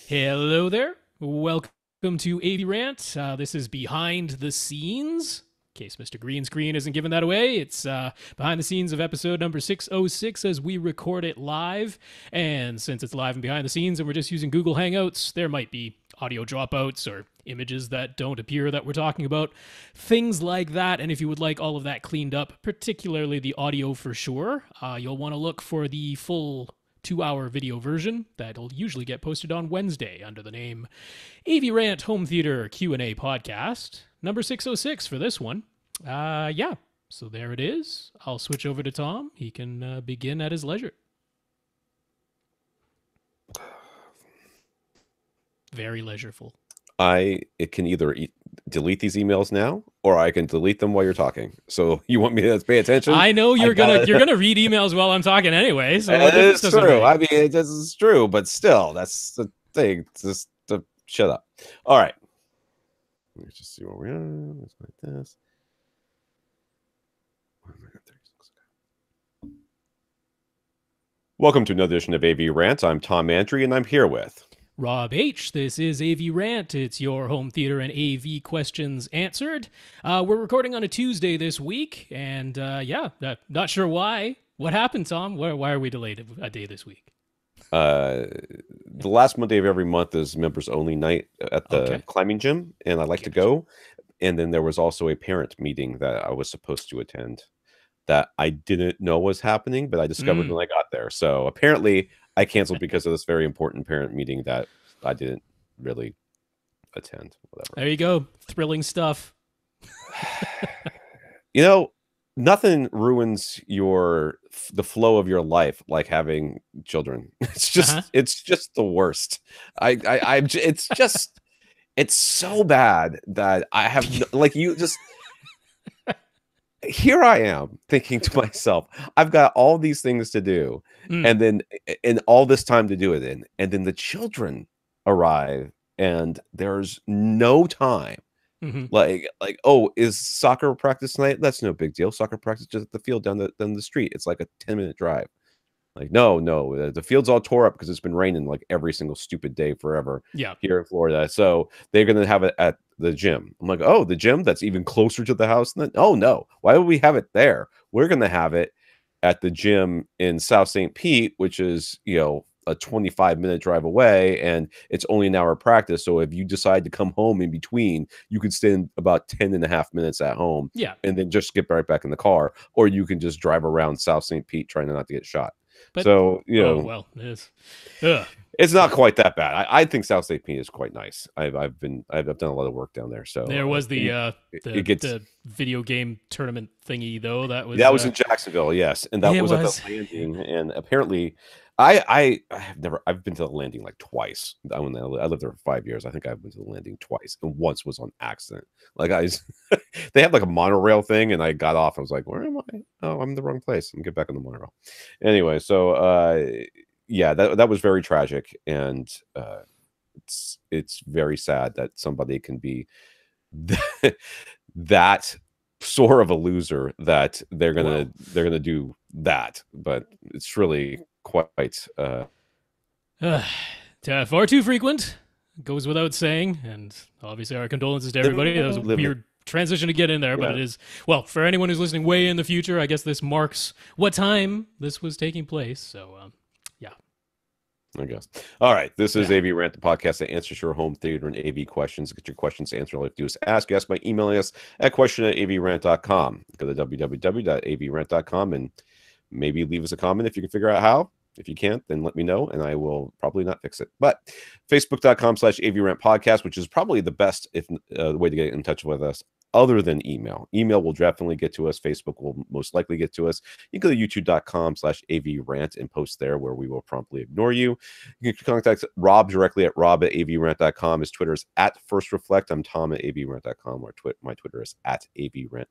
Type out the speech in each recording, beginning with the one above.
Hello there. Welcome to AV Rant. This is behind the scenes. In case Mr. Green Screen isn't giving that away, it's behind the scenes of episode number 606 as we record it live. And since it's live and behind the scenes and we're just using Google Hangouts, there might be audio dropouts or images that don't appear that we're talking about, things like that. And if you would like all of that cleaned up, particularly the audio for sure, you'll want to look for the full 2-hour video version that'll usually get posted on Wednesday under the name AV Rant Home Theater Q&A Podcast, number 606 for this one. Yeah, so there it is. I'll switch over to Tom. He can begin at his leisure. Very leisureful. It can either delete these emails now, or I can delete them while you're talking. So you want me to pay attention? I know you're gonna read emails while I'm talking anyway. So it's true. I mean, this is true, but still, that's the thing. Just to shut up. All right. Let's just see where we are. Let's like this. Welcome to another edition of AV Rant. I'm Tom Andry, and I'm here with Rob H. This is AV Rant. It's your home theater and AV questions answered. We're recording on a Tuesday this week, and not sure why. What happened, Tom? Why are we delayed a day this week? The last Monday of every month is members only night at the climbing gym, and I like to go. And then there was also a parent meeting that I was supposed to attend that I didn't know was happening, but I discovered when I got there. So apparently I canceled because of this very important parent meeting that I didn't really attend. Whatever. There you go. Thrilling stuff. You know, nothing ruins the flow of your life like having children. It's just the worst. It's so bad that I have here I am thinking to myself, I've got all these things to do, and all this time to do it in, and then the children arrive, and there's no time. Oh, is soccer practice tonight? That's no big deal. Soccer practice just at the field down the street. It's like a 10-minute drive. Like, no, the field's all tore up because it's been raining like every single stupid day forever here in Florida. So they're going to have it at the gym. I'm like, oh, the gym that's even closer to the house. Oh, no. Why would we have it there? We're going to have it at the gym in South St. Pete, which is, a 25-minute drive away, and it's only an hour practice. So if you decide to come home in between, you could spend about 10 and a half minutes at home and then just get right back in the car, or you can just drive around South St. Pete trying not to get shot. But, so, it's not quite that bad. I think South St. Pete is quite nice. I've done a lot of work down there. So there was the video game tournament thingy though. That was in Jacksonville, yes, and that was at the landing. And apparently, I've been to the landing like twice. I lived there for 5 years. I think I've been to the landing twice, and once was on accident. Like they have like a monorail thing, and I got off. I was like, where am I? Oh, I'm in the wrong place. I'm get back on the monorail. Anyway, so that was very tragic, and it's very sad that somebody can be that sort of a loser that they're gonna do that. But it's really quite far too frequent. Goes without saying, and obviously our condolences to everybody. That was a weird transition to get in there, but it is, well, for anyone who's listening way in the future, I guess this marks what time this was taking place. So I guess. All right. This is AV Rant, the podcast that answers your home theater and AV questions. Get your questions answered. All you have to do is ask. You ask by emailing us at question@avrant.com. Go to www.avrant.com and maybe leave us a comment if you can figure out how. If you can't, then let me know, and I will probably not fix it. But facebook.com/AVRant Podcast, which is probably the best way to get in touch with us other than email. Email will definitely get to us. Facebook will most likely get to us. You can go to youtube.com/AVRant and post there, where we will promptly ignore you. You can contact Rob directly at rob@avrant.com. His Twitter is @FirstReflect. I'm Tom at avrant.com. My Twitter is @avrant_Tom.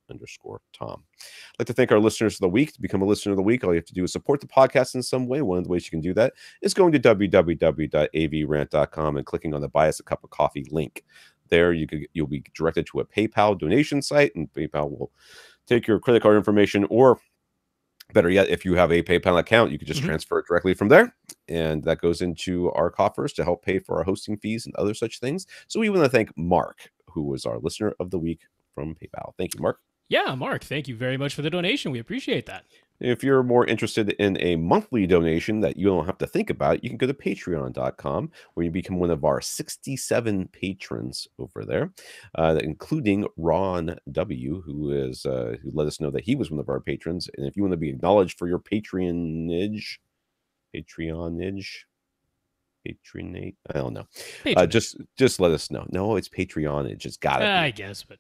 I'd like to thank our listeners of the week. To become a listener of the week, all you have to do is support the podcast in some way. One of the ways you can do that is going to www.avrant.com and clicking on the Buy Us a Cup of Coffee link. There, you'll be directed to a PayPal donation site, and PayPal will take your credit card information or Better yet, if you have a PayPal account, you can just transfer it directly from there, and that goes into our coffers to help pay for our hosting fees and other such things. So we want to thank Mark, who was our listener of the week from PayPal. Thank you, Mark. Yeah, Mark, thank you very much for the donation. We appreciate that. If you're more interested in a monthly donation that you don't have to think about, you can go to patreon.com, where you become one of our 67 patrons over there, including Ron W., who let us know that he was one of our patrons. And if you want to be acknowledged for your patronage, I don't know. Just let us know. No, it's patronage. It's got to be. I guess, but...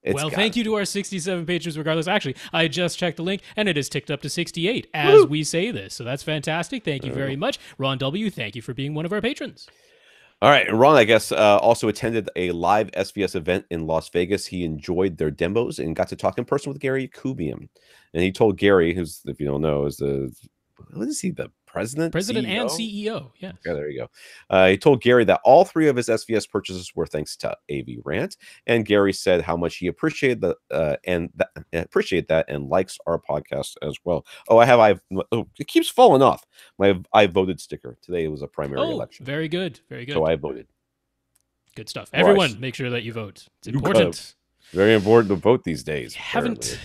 Well, thank you to our 67 patrons regardless. Actually, I just checked the link, and it has ticked up to 68 as we say this. So that's fantastic. Thank you very much. Ron W., thank you for being one of our patrons. All right. And Ron, I guess, also attended a live SVS event in Las Vegas. He enjoyed their demos and got to talk in person with Gary Kubian. And he told Gary, who's, if you don't know, is what is he, the president? President CEO? And CEO, yeah. Okay, there you go. He told Gary that all 3 of his SVS purchases were thanks to AV Rant, and Gary said how much he appreciated that and likes our podcast as well. Oh, it keeps falling off. My I voted sticker. Today was a primary election. Very good, very good. So I voted. Good stuff. Everyone, make sure that you vote. It's important. Very important to vote these days. Haven't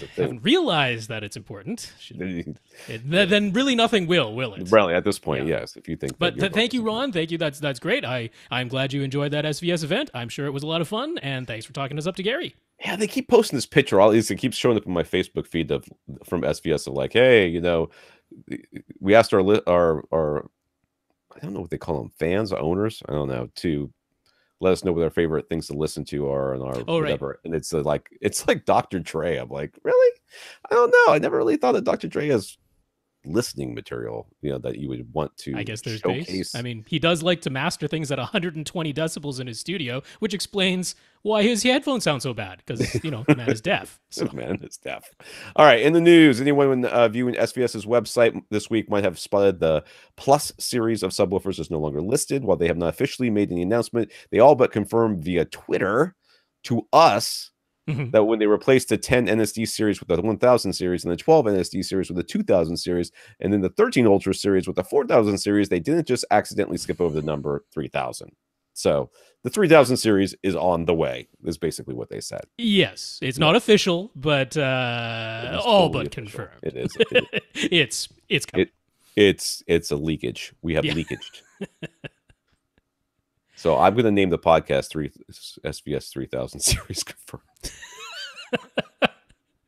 realized that it's important. Then really nothing will it? Really, at this point, yes. If you think, but thank you, Ron. Thank you. That's great. I'm glad you enjoyed that SVS event. I'm sure it was a lot of fun. And thanks for talking us up to Gary. Yeah, they keep posting this picture. At least it keeps showing up in my Facebook feed from SVS of like, hey, we asked our I don't know what they call them, fans, owners. I don't know, to let us know what their favorite things to listen to are and whatever. Right. And it's like Dr. Dre. I'm like, really? I don't know. I never really thought that Dr. Dre has listening material, that you would want to. I guess there's showcase. Bass. I mean, he does like to master things at 120 decibels in his studio, which explains why his headphones sound so bad, because the man is deaf. So. The man is deaf. All right, in the news, anyone viewing SVS's website this week might have spotted the Plus series of subwoofers is no longer listed. While they have not officially made any announcement, they all but confirmed via Twitter to us that when they replaced the 10 NSD series with the 1000 series and the 12 NSD series with the 2000 series and then the 13 Ultra series with the 4000 series, they didn't just accidentally skip over the number 3000. So the 3000 series is on the way, is basically what they said. Yes, it's not official, but all but official. Confirmed. It is. It's coming. It's a leakage. We have leakaged. So I'm going to name the podcast SVS 3000 series confirmed.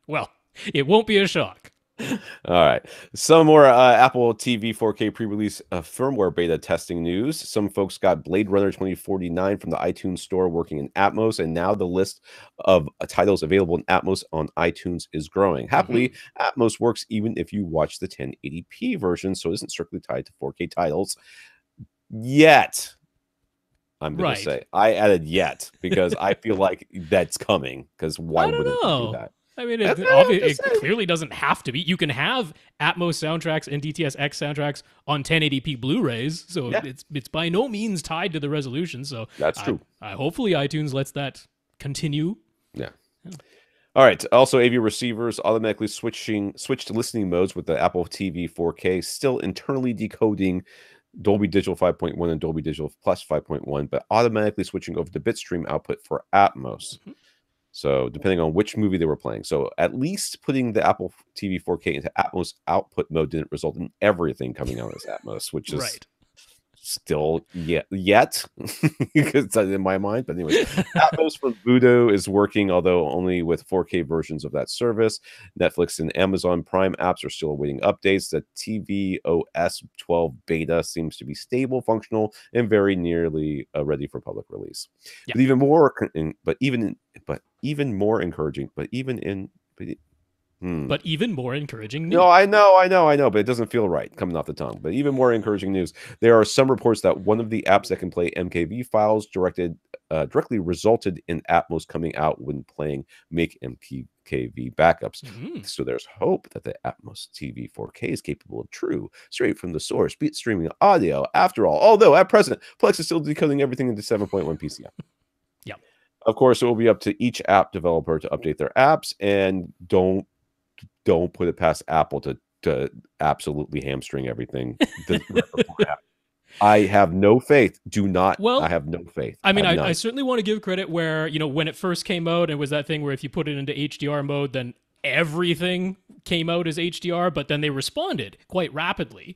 Well, it won't be a shock. All right. Some more Apple TV 4K pre-release firmware beta testing news. Some folks got Blade Runner 2049 from the iTunes store working in Atmos, and now the list of titles available in Atmos on iTunes is growing. Happily, Atmos works even if you watch the 1080p version, so it isn't strictly tied to 4K titles yet. I'm going to say I added yet because I feel like that's coming, because why wouldn't you do that? I mean, it clearly doesn't have to be. You can have Atmos soundtracks and DTS-X soundtracks on 1080p Blu-rays, so it's by no means tied to the resolution. So that's true. Hopefully iTunes lets that continue. Yeah. All right. Also, AV receivers automatically switch to listening modes with the Apple TV 4K, still internally decoding Dolby Digital 5.1 and Dolby Digital Plus 5.1, but automatically switching over to bitstream output for Atmos. So depending on which movie they were playing. So at least putting the Apple TV 4K into Atmos output mode didn't result in everything coming out as Atmos, which is still yet because in my mind. But anyway, Atmos from Voodoo is working, although only with 4K versions of that service. Netflix and Amazon Prime apps are still awaiting updates. The tvOS 12 beta seems to be stable, functional, and very nearly ready for public release. But even more encouraging news. No, I know, but it doesn't feel right coming off the tongue. But even more encouraging news. There are some reports that one of the apps that can play MKV files directly resulted in Atmos coming out when playing Make MKV backups. So there's hope that the Atmos TV 4K is capable of true, straight from the source, beat streaming audio. After all, although at present, Plex is still decoding everything into 7.1 PCM. Of course, it will be up to each app developer to update their apps, and don't put it past Apple to to absolutely hamstring everything. I have no faith. I have no faith. I mean, I certainly want to give credit where, when it first came out, it was that thing where if you put it into HDR mode, then everything came out as HDR, but then they responded quite rapidly.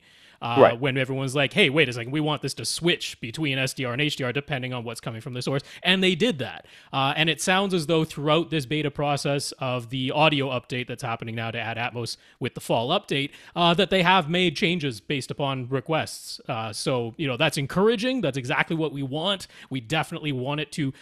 When everyone's like, hey, wait a second, we want this to switch between SDR and HDR depending on what's coming from the source. And they did that. And it sounds as though throughout this beta process of the audio update that's happening now to add Atmos with the fall update, that they have made changes based upon requests. So, that's encouraging. That's exactly what we want. We definitely want it to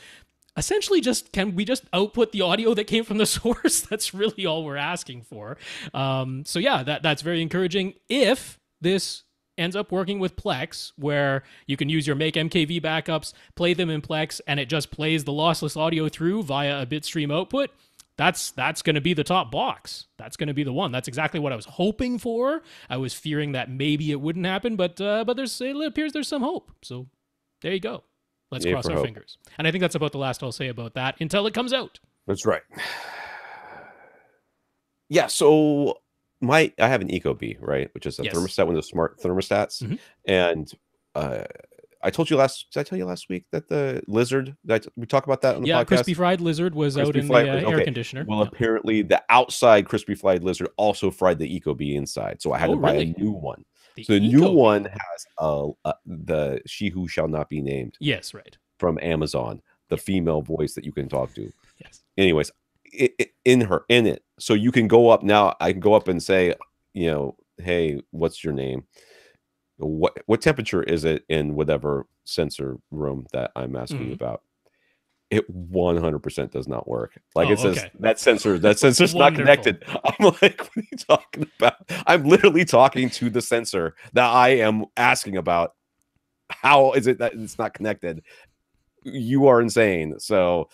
essentially can we just output the audio that came from the source? That's really all we're asking for. So yeah, that's very encouraging. If this ends up working with Plex, where you can use your Make MKV backups, play them in Plex, and it just plays the lossless audio through via a bitstream output, that's going to be the top box. That's going to be the one. That's exactly what I was hoping for. I was fearing that maybe it wouldn't happen, but it appears there's some hope. So there you go. Let's cross our fingers. And I think that's about the last I'll say about that until it comes out. That's right. Yeah, so I have an Ecobee, right, which is a thermostat, one of those smart thermostats. Mm-hmm. And I told you did I tell you last week that the lizard, we talked about that on the podcast? Yeah, crispy fried lizard was out in the air conditioner. Well, apparently the outside crispy fried lizard also fried the Ecobee inside. So I had to buy a new one. The new one has the She Who Shall Not Be Named. Yes, right. From Amazon, the female voice that you can talk to. Yes. Anyways, in it. So you can go up now. I can go up and say, hey, what's your name? What temperature is it in whatever sensor room that I'm asking you about? It 100% does not work. Like it says that sensor's not connected. I'm like, what are you talking about? I'm literally talking to the sensor that I am asking about. How is it that it's not connected? You are insane. So,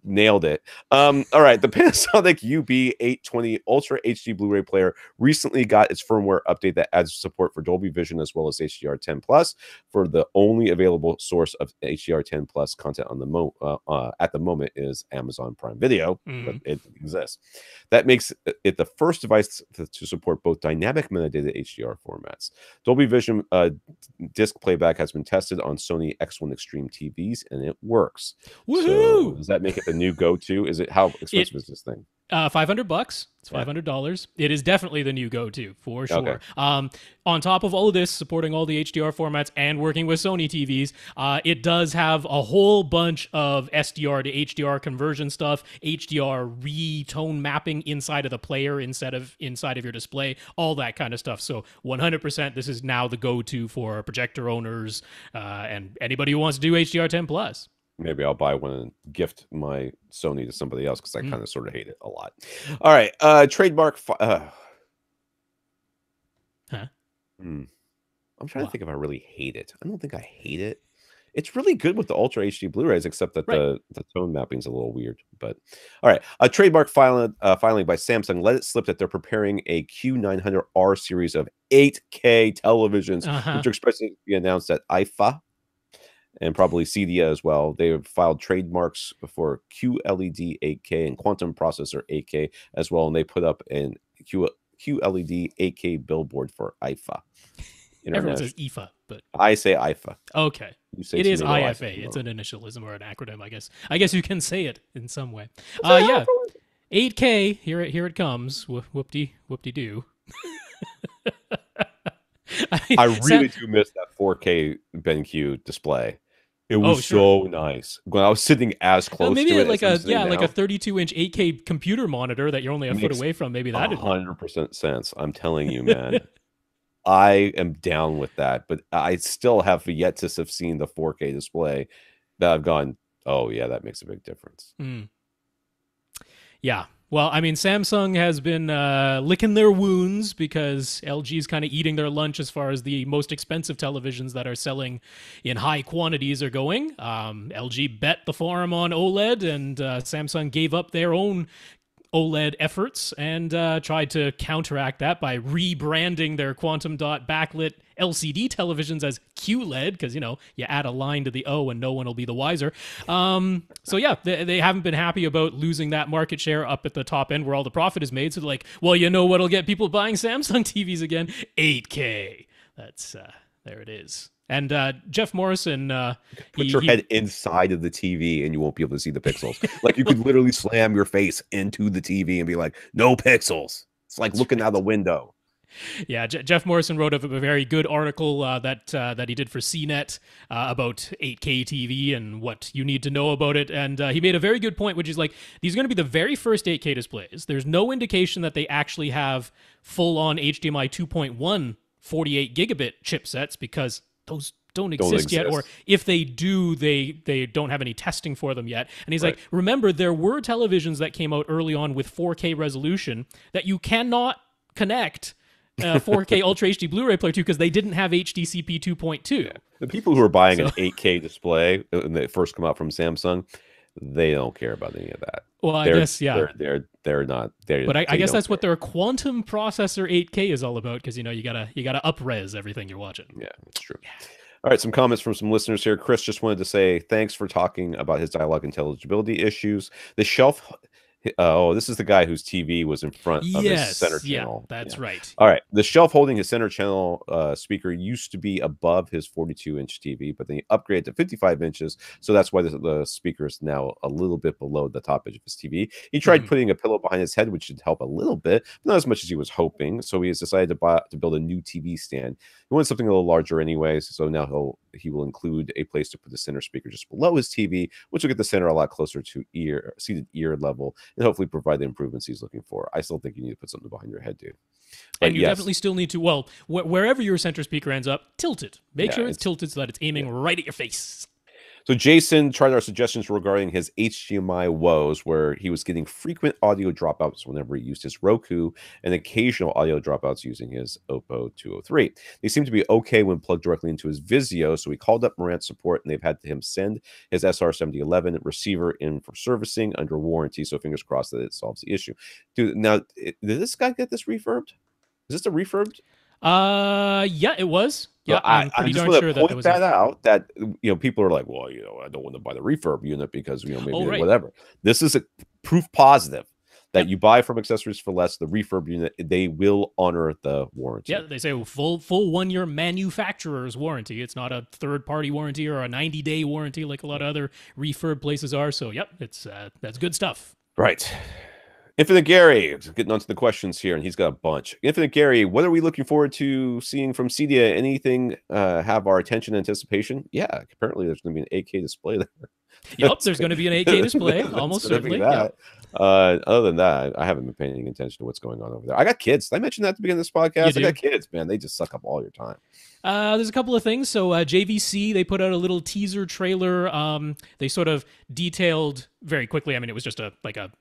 nailed it. All right, the Panasonic UB820 Ultra HD Blu-ray player recently got its firmware update that adds support for Dolby Vision as well as HDR10 Plus for the only available source of HDR10 Plus content on the at the moment is Amazon Prime Video, but it exists. That makes it the first device to support both dynamic metadata HDR formats. Dolby Vision disc playback has been tested on Sony X1 Extreme TVs and it works. Woohoo! So does that make it the new go-to? Is it, how expensive is this thing? $500. It's $500. It is definitely the new go-to for sure. Okay. On top of all of this, supporting all the HDR formats and working with Sony TVs, it does have a whole bunch of SDR to HDR conversion stuff, HDR re-tone mapping inside of the player inside of your display, all that kind of stuff. So 100%, this is now the go-to for projector owners and anybody who wants to do HDR10 Plus. Maybe I'll buy one and gift my Sony to somebody else because I kind of sort of hate it a lot. All right. Trademark. I'm trying to think if I really hate it. I don't think I hate it. It's really good with the Ultra HD Blu-rays, except that the tone mapping is a little weird. But all right. A trademark filing by Samsung let it slip that they're preparing a Q900R series of 8K televisions, which are expected to be announced at IFA. And probably CEDIA as well. They have filed trademarks for QLED 8K and Quantum Processor 8K as well. And they put up an QLED 8K billboard for IFA. Everyone says IFA, but I say IFA. Okay. It is IFA. It's an initialism or an acronym, I guess. I guess you can say it in some way. Yeah. 8K, here it comes. Whoop-de-doo. I really do miss that 4K BenQ display. It was so nice when I was sitting as close to it. Like a 32-inch 8K computer monitor that you're only a foot away from. Maybe that 100% sense. I'm telling you, man. I am down with that, but I still have yet to have seen the 4K display that I've gone, oh yeah, that makes a big difference. Yeah. Well, I mean, Samsung has been licking their wounds because LG's kind of eating their lunch as far as the most expensive televisions that are selling in high quantities are going. LG bet the farm on OLED, and Samsung gave up their own OLED efforts and tried to counteract that by rebranding their quantum dot backlit LCD televisions as QLED, because, you add a line to the O and no one will be the wiser. So yeah, they haven't been happy about losing that market share up at the top end where all the profit is made. So they're like, well, what'll get people buying Samsung TVs again? 8K. That's there it is. And Jeff Morrison, put your head inside of the TV and you won't be able to see the pixels. Like you could literally slam your face into the TV and be like, no pixels. It's like looking out the window. Yeah, Jeff Morrison wrote a very good article that he did for CNET about 8K TV and what you need to know about it. And he made a very good point, which is like, these are going to be the very first 8K displays. There's no indication that they actually have full-on HDMI 2.1 48 gigabit chipsets, because those don't exist yet, or if they do, they don't have any testing for them yet. And he's like, remember, there were televisions that came out early on with 4K resolution that you cannot connect 4K Ultra HD Blu-ray player to, because they didn't have HDCP 2.2. Yeah. The people who are buying an 8K display when they first come out from Samsung, they don't care about any of that. Well, I guess, yeah. They're not. But I guess that's what their quantum processor 8K is all about, because, you gotta up-res everything you're watching. Yeah, that's true. Yeah. All right, some comments from some listeners here. Chris just wanted to say thanks for talking about his dialogue intelligibility issues. The shelf... this is the guy whose TV was in front of his center channel. That's right. All right. The shelf holding his center channel speaker used to be above his 42-inch TV, but then he upgraded to 55 inches. So that's why the speaker is now a little bit below the top edge of his TV. He tried putting a pillow behind his head, which should help a little bit, but not as much as he was hoping. So he has decided to build a new TV stand. He wanted something a little larger anyways. So now he will include a place to put the center speaker just below his TV, which will get the center a lot closer to seated ear level, and hopefully provide the improvements he's looking for. I still think you need to put something behind your head, dude. But and you definitely still need to, wherever your center speaker ends up, tilt it. Make sure it's tilted so that it's aiming right at your face. So Jason tried our suggestions regarding his HDMI woes, where he was getting frequent audio dropouts whenever he used his Roku and occasional audio dropouts using his Oppo 203. They seem to be okay when plugged directly into his Vizio, so he called up Marantz support and they've had him send his SR7011 receiver in for servicing under warranty, so fingers crossed that it solves the issue. Dude, now, did this guy get this refurbed? Is this a refurbed? Yeah, it was. Yeah, I'm pretty just darn sure that was out. That people are like, well, I don't want to buy the refurb unit because maybe whatever. This is a proof positive that you buy from Accessories for Less, the refurb unit, they will honor the warranty. Yeah, they say full 1 year manufacturer's warranty. It's not a third party warranty or a 90-day warranty like a lot of other refurb places are. So yep, that's good stuff. Right. Infinite Gary, getting onto the questions here, and he's got a bunch. Infinite Gary, what are we looking forward to seeing from Cydia? Anything have our attention and anticipation? Yeah, apparently there's going to be an 8K display there. Yep, there's going to be an 8K display, almost certainly. Other than that, I haven't been paying any attention to what's going on over there. I got kids. Did I mention that at the beginning of this podcast? I got kids, man. They just suck up all your time. There's a couple of things. So JVC, they put out a little teaser trailer. They sort of detailed very quickly. I mean, it was just a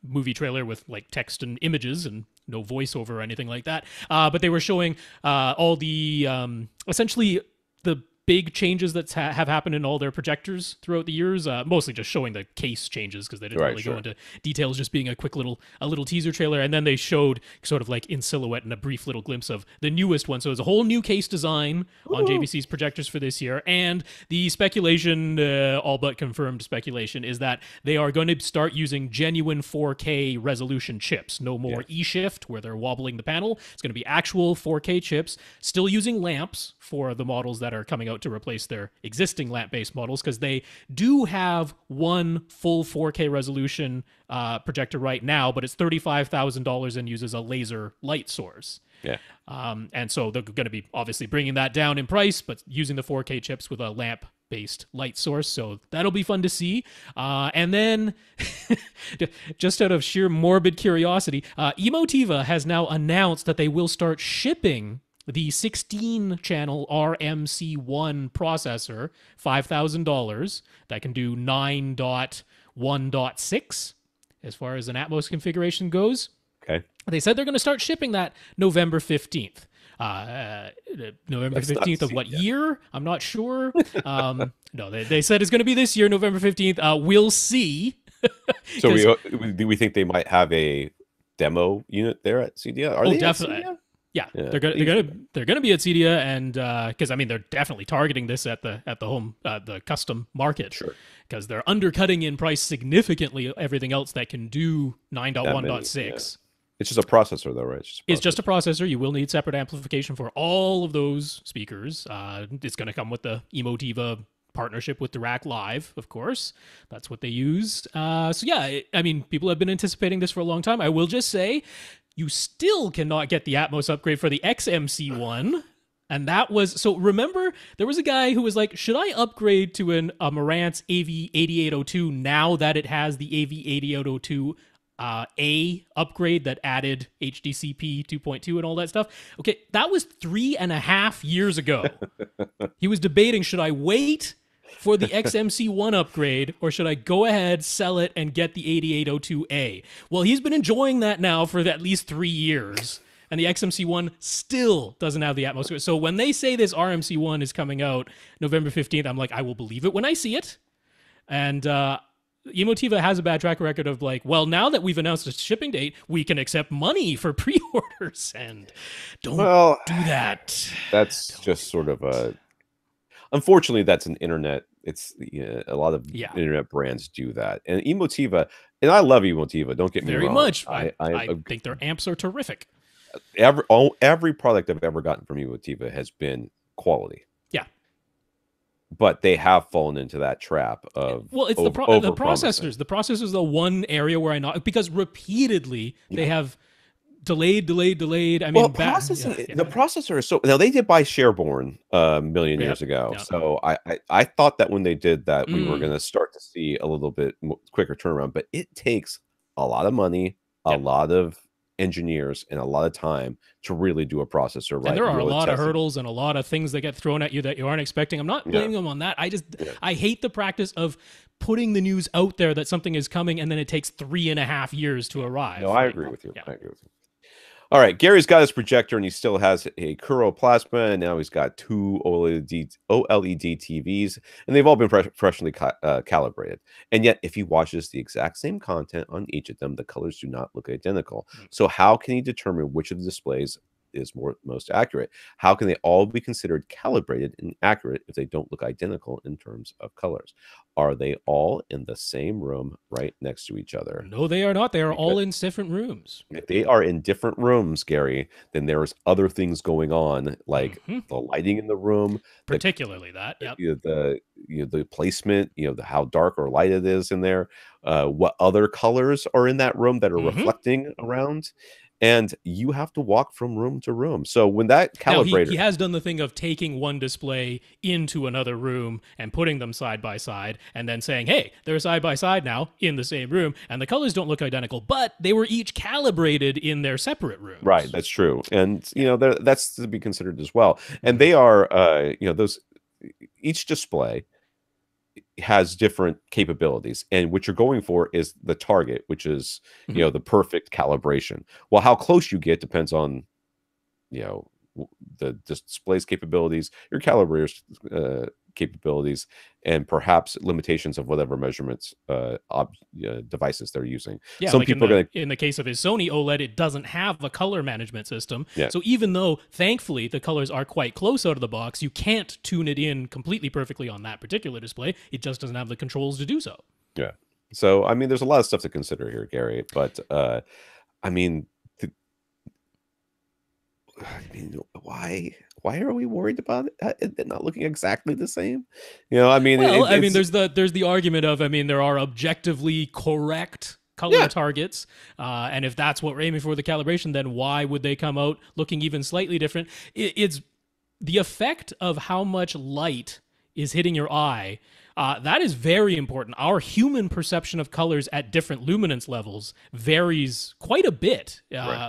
movie trailer with like text and images and no voiceover or anything like that. But they were showing all the essentially the big changes that have happened in all their projectors throughout the years, mostly just showing the case changes because they didn't really go into details, just being a little teaser trailer. And then they showed sort of like in silhouette and a brief little glimpse of the newest one. So it's a whole new case design on JVC's projectors for this year. And the speculation, all but confirmed speculation, is that they are going to start using genuine 4K resolution chips. No more E-shift where they're wobbling the panel. It's going to be actual 4K chips, still using lamps for the models that are coming out to replace their existing lamp-based models, because they do have one full 4K resolution projector right now, but it's $35,000 and uses a laser light source. Yeah. And so they're going to be obviously bringing that down in price, but using the 4K chips with a lamp-based light source. So that'll be fun to see. And then, just out of sheer morbid curiosity, Emotiva has now announced that they will start shipping the 16-channel RMC1 processor, $5,000, that can do 9.1.6 as far as an Atmos configuration goes. Okay. They said they're going to start shipping that November 15th. November 15th of what year? I'm not sure. No, they said it's going to be this year, November 15th. We'll see. So do we think they might have a demo unit there at CEDIA? Are they definitely. at CEDIA? Yeah, they're gonna be at CEDIA, and because I mean they're definitely targeting this at the the custom market, Sure. because they're undercutting in price significantly everything else that can do That 9.1.6. many, yeah. It's just a processor, though, right? It's just a processor. You will need separate amplification for all of those speakers. It's going to come with the Emotiva partnership with Dirac Live, of course. That's what they use. So yeah, I mean, people have been anticipating this for a long time. I will just say, you still cannot get the Atmos upgrade for the XMC1. And that was, so remember, there was a guy who was like, should I upgrade to a Marantz AV8802 now that it has the AV8802 A upgrade that added HDCP 2.2 and all that stuff? Okay, that was 3.5 years ago. He was debating, should I wait for the XMC1 upgrade, or should I go ahead, sell it, and get the 8802A? Well, he's been enjoying that now for at least 3 years, and the XMC1 still doesn't have the atmosphere. So when they say this RMC1 is coming out November 15th, I'm like, I will believe it when I see it. And Emotiva has a bad track record of like, well, now that we've announced a shipping date, we can accept money for pre-orders, and don't do that. That's just sort of a... Unfortunately, that's an internet. It's a lot of internet brands do that, and Emotiva, and I love Emotiva. Don't get me wrong. Very much. I think their amps are terrific. Every product I've ever gotten from Emotiva has been quality. Yeah, but they have fallen into that trap of it's the processors. The processors is the one area where because repeatedly they have delayed. I mean, the processor is so... Now, they did buy Sherborne a million years ago. Yeah. So I thought that when they did that, we were going to start to see a little bit quicker turnaround. But it takes a lot of money, a lot of engineers, and a lot of time to really do a processor right. And there are a lot of hurdles and a lot of things that get thrown at you that you aren't expecting. I'm not blaming them on that. I hate the practice of putting the news out there that something is coming, and then it takes 3.5 years to arrive. No, I agree with you. I agree with you. All right, Gary's got his projector, and he still has a Kuro Plasma, and now he's got 2 OLED TVs, and they've all been professionally calibrated. And yet, if he watches the exact same content on each of them, the colors do not look identical. So how can he determine which of the displays is most accurate? How can they all be considered calibrated and accurate if they don't look identical in terms of colors? Are they all in the same room right next to each other? No, they are not. They are all in different rooms. If they are in different rooms, Gary, then there's other things going on, like the lighting in the room, particularly the placement, how dark or light it is in there, what other colors are in that room that are reflecting around. And you have to walk from room to room. So when that calibrator... He has done the thing of taking one display into another room and putting them side by side and then saying, hey, they're side by side now in the same room, and the colors don't look identical, but they were each calibrated in their separate rooms. Right, that's true. And, that's to be considered as well. And they are, each display has different capabilities, and what you're going for is the target, which is the perfect calibration. Well, how close you get depends on the display's capabilities, your calibrator's capabilities, and perhaps limitations of whatever measurements devices they're using. Yeah, some people in the case of his Sony OLED, it doesn't have a color management system. Yeah. So even though, thankfully, the colors are quite close out of the box, you can't tune it in completely perfectly on that particular display. It just doesn't have the controls to do so. Yeah. So, I mean, there's a lot of stuff to consider here, Gary. But, why are we worried about it not looking exactly the same? There's the argument of, there are objectively correct color targets, and if that's what we're aiming for, the calibration, then why would they come out looking even slightly different? It's the effect of how much light is hitting your eye. That is very important. Our human perception of colors at different luminance levels varies quite a bit,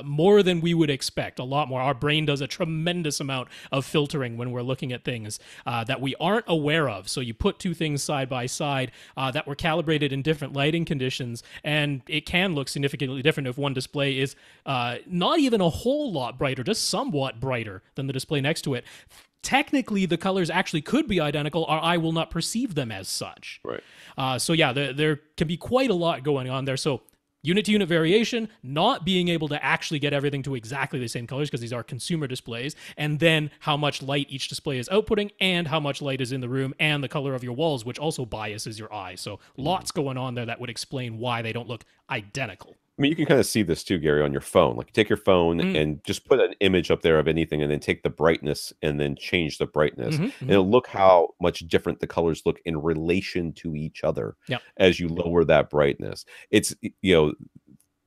more than we would expect, a lot more. Our brain does a tremendous amount of filtering when we're looking at things that we aren't aware of. So you put two things side by side that were calibrated in different lighting conditions, and it can look significantly different if one display is not even a whole lot brighter, just somewhat brighter than the display next to it. Technically, the colors actually could be identical. Our eye will not perceive them as such. Right. So yeah, there can be quite a lot going on there. So unit-to-unit variation, not being able to actually get everything to exactly the same colors because these are consumer displays, and then how much light each display is outputting and how much light is in the room and the color of your walls, which also biases your eye. So lots going on there that would explain why they don't look identical. I mean, you can kind of see this too, Gary, on your phone. Like, take your phone and just put an image up there of anything, and then take the brightness and then change the brightness. And it'll look how much different the colors look in relation to each other as you lower that brightness. It's,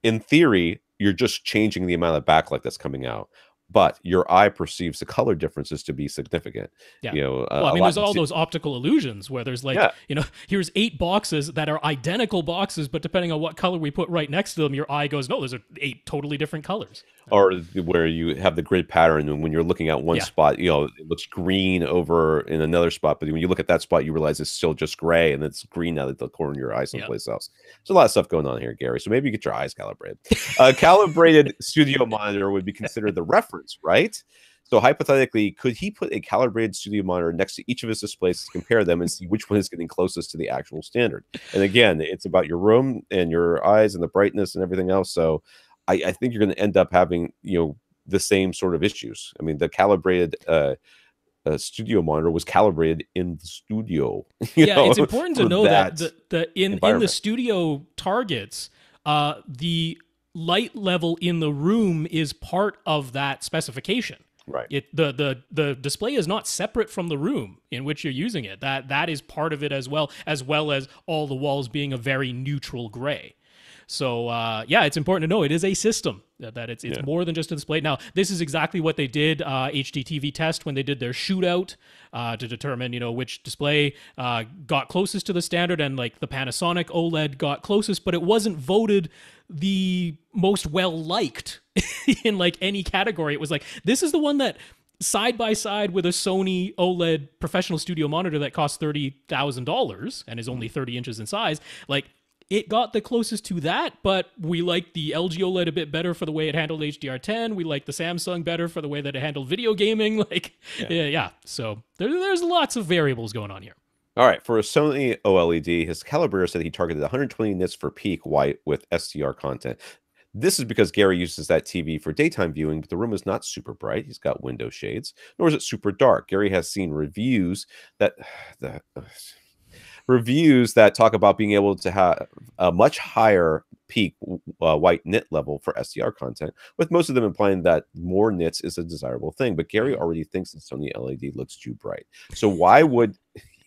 in theory, you're just changing the amount of backlight that's coming out, but your eye perceives the color differences to be significant. Yeah. Well, I mean, there's all those optical illusions where there's like, here's 8 boxes that are identical boxes, but depending on what color we put right next to them, your eye goes, no, those are 8 totally different colors. Or where you have the grid pattern, and when you're looking at one spot, it looks green over in another spot, but when you look at that spot, you realize it's still just gray, and it's green out of the corner of your eye someplace else. There's a lot of stuff going on here, Gary. So maybe you get your eyes calibrated. A calibrated studio monitor would be considered the reference, right? So hypothetically, could he put a calibrated studio monitor next to each of his displays to compare them and see which one is getting closest to the actual standard? And again, it's about your room and your eyes and the brightness and everything else. So I think you're going to end up having, the same sort of issues. I mean, the calibrated studio monitor was calibrated in the studio. It's important to know that in the studio targets, the light level in the room is part of that specification. Right. The display is not separate from the room in which you're using it. That is part of it as well as all the walls being a very neutral gray. So, it's important to know it is a system, that it's more than just a display. Now, this is exactly what they did, HDTV test, when they did their shootout to determine, which display got closest to the standard, and like the Panasonic OLED got closest, but it wasn't voted the most well-liked in like any category. It was like, this is the one that side by side with a Sony OLED professional studio monitor that costs $30,000 and is only 30 inches in size, like, it got the closest to that, but we like the LG OLED a bit better for the way it handled HDR10. We like the Samsung better for the way that it handled video gaming. Like, So there's lots of variables going on here. All right, for a Sony OLED, his calibrator said he targeted 120 nits for peak white with SDR content. This is because Gary uses that TV for daytime viewing, but the room is not super bright. He's got window shades, nor is it super dark. Gary has seen reviews that talk about being able to have a much higher peak white nit level for SDR content, with most of them implying that more nits is a desirable thing. But Gary already thinks the Sony LED looks too bright. So why would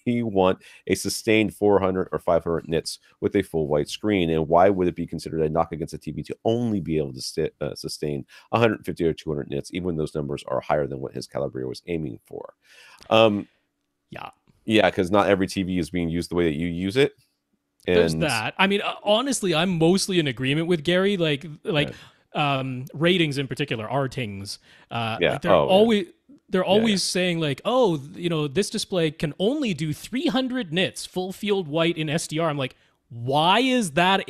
he want a sustained 400 or 500 nits with a full white screen? And why would it be considered a knock against the TV to only be able to sustain 150 or 200 nits, even when those numbers are higher than what his calibrator was aiming for? Yeah, because not every TV is being used the way that you use it. And there's that. I mean, honestly, I'm mostly in agreement with Gary. Like ratings in particular, ratings. They're always saying like, oh, this display can only do 300 nits full field white in SDR. I'm like, why is that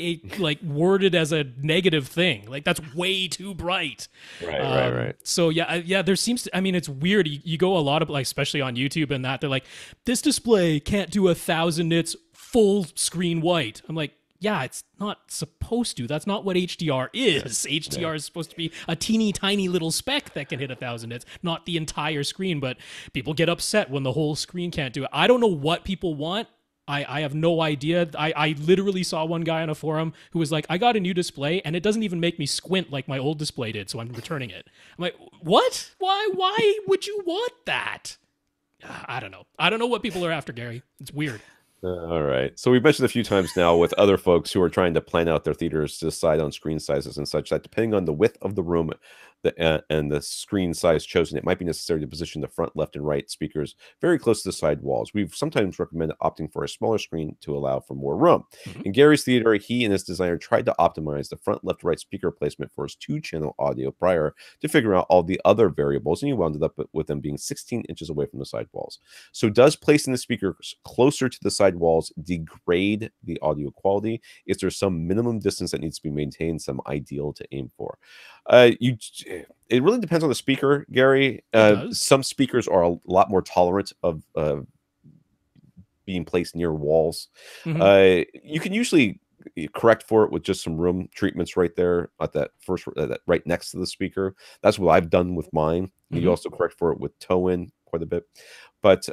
worded as a negative thing? Like, that's way too bright. Right. So there seems to, I mean, it's weird. You go a lot of, like, especially on YouTube and that, they're like, this display can't do 1,000 nits full screen white. I'm like, yeah, it's not supposed to. That's not what HDR is. HDR is supposed to be a teeny tiny little speck that can hit 1,000 nits, not the entire screen. But people get upset when the whole screen can't do it. I don't know what people want. I have no idea. I literally saw one guy on a forum who was like, I got a new display and it doesn't even make me squint like my old display did, so I'm returning it. I'm like, what? Why would you want that? I don't know. I don't know what people are after, Gary. It's weird. All right. So we've mentioned a few times now with other folks who are trying to plan out their theaters to decide on screen sizes and such, that depending on the width of the room and the screen size chosen, it might be necessary to position the front, left, and right speakers very close to the side walls. We've sometimes recommended opting for a smaller screen to allow for more room. In Gary's theater, he and his designer tried to optimize the front, left, right speaker placement for his 2-channel audio prior to figuring out all the other variables, and he wound up with them being 16 inches away from the side walls. So does placing the speakers closer to the side walls degrade the audio quality? Is there some minimum distance that needs to be maintained, some ideal to aim for? It really depends on the speaker, Gary. Some speakers are a lot more tolerant of being placed near walls. You can usually you correct for it with just some room treatments right there at that first, that right next to the speaker. That's what I've done with mine. You also correct for it with toe in quite a bit. But,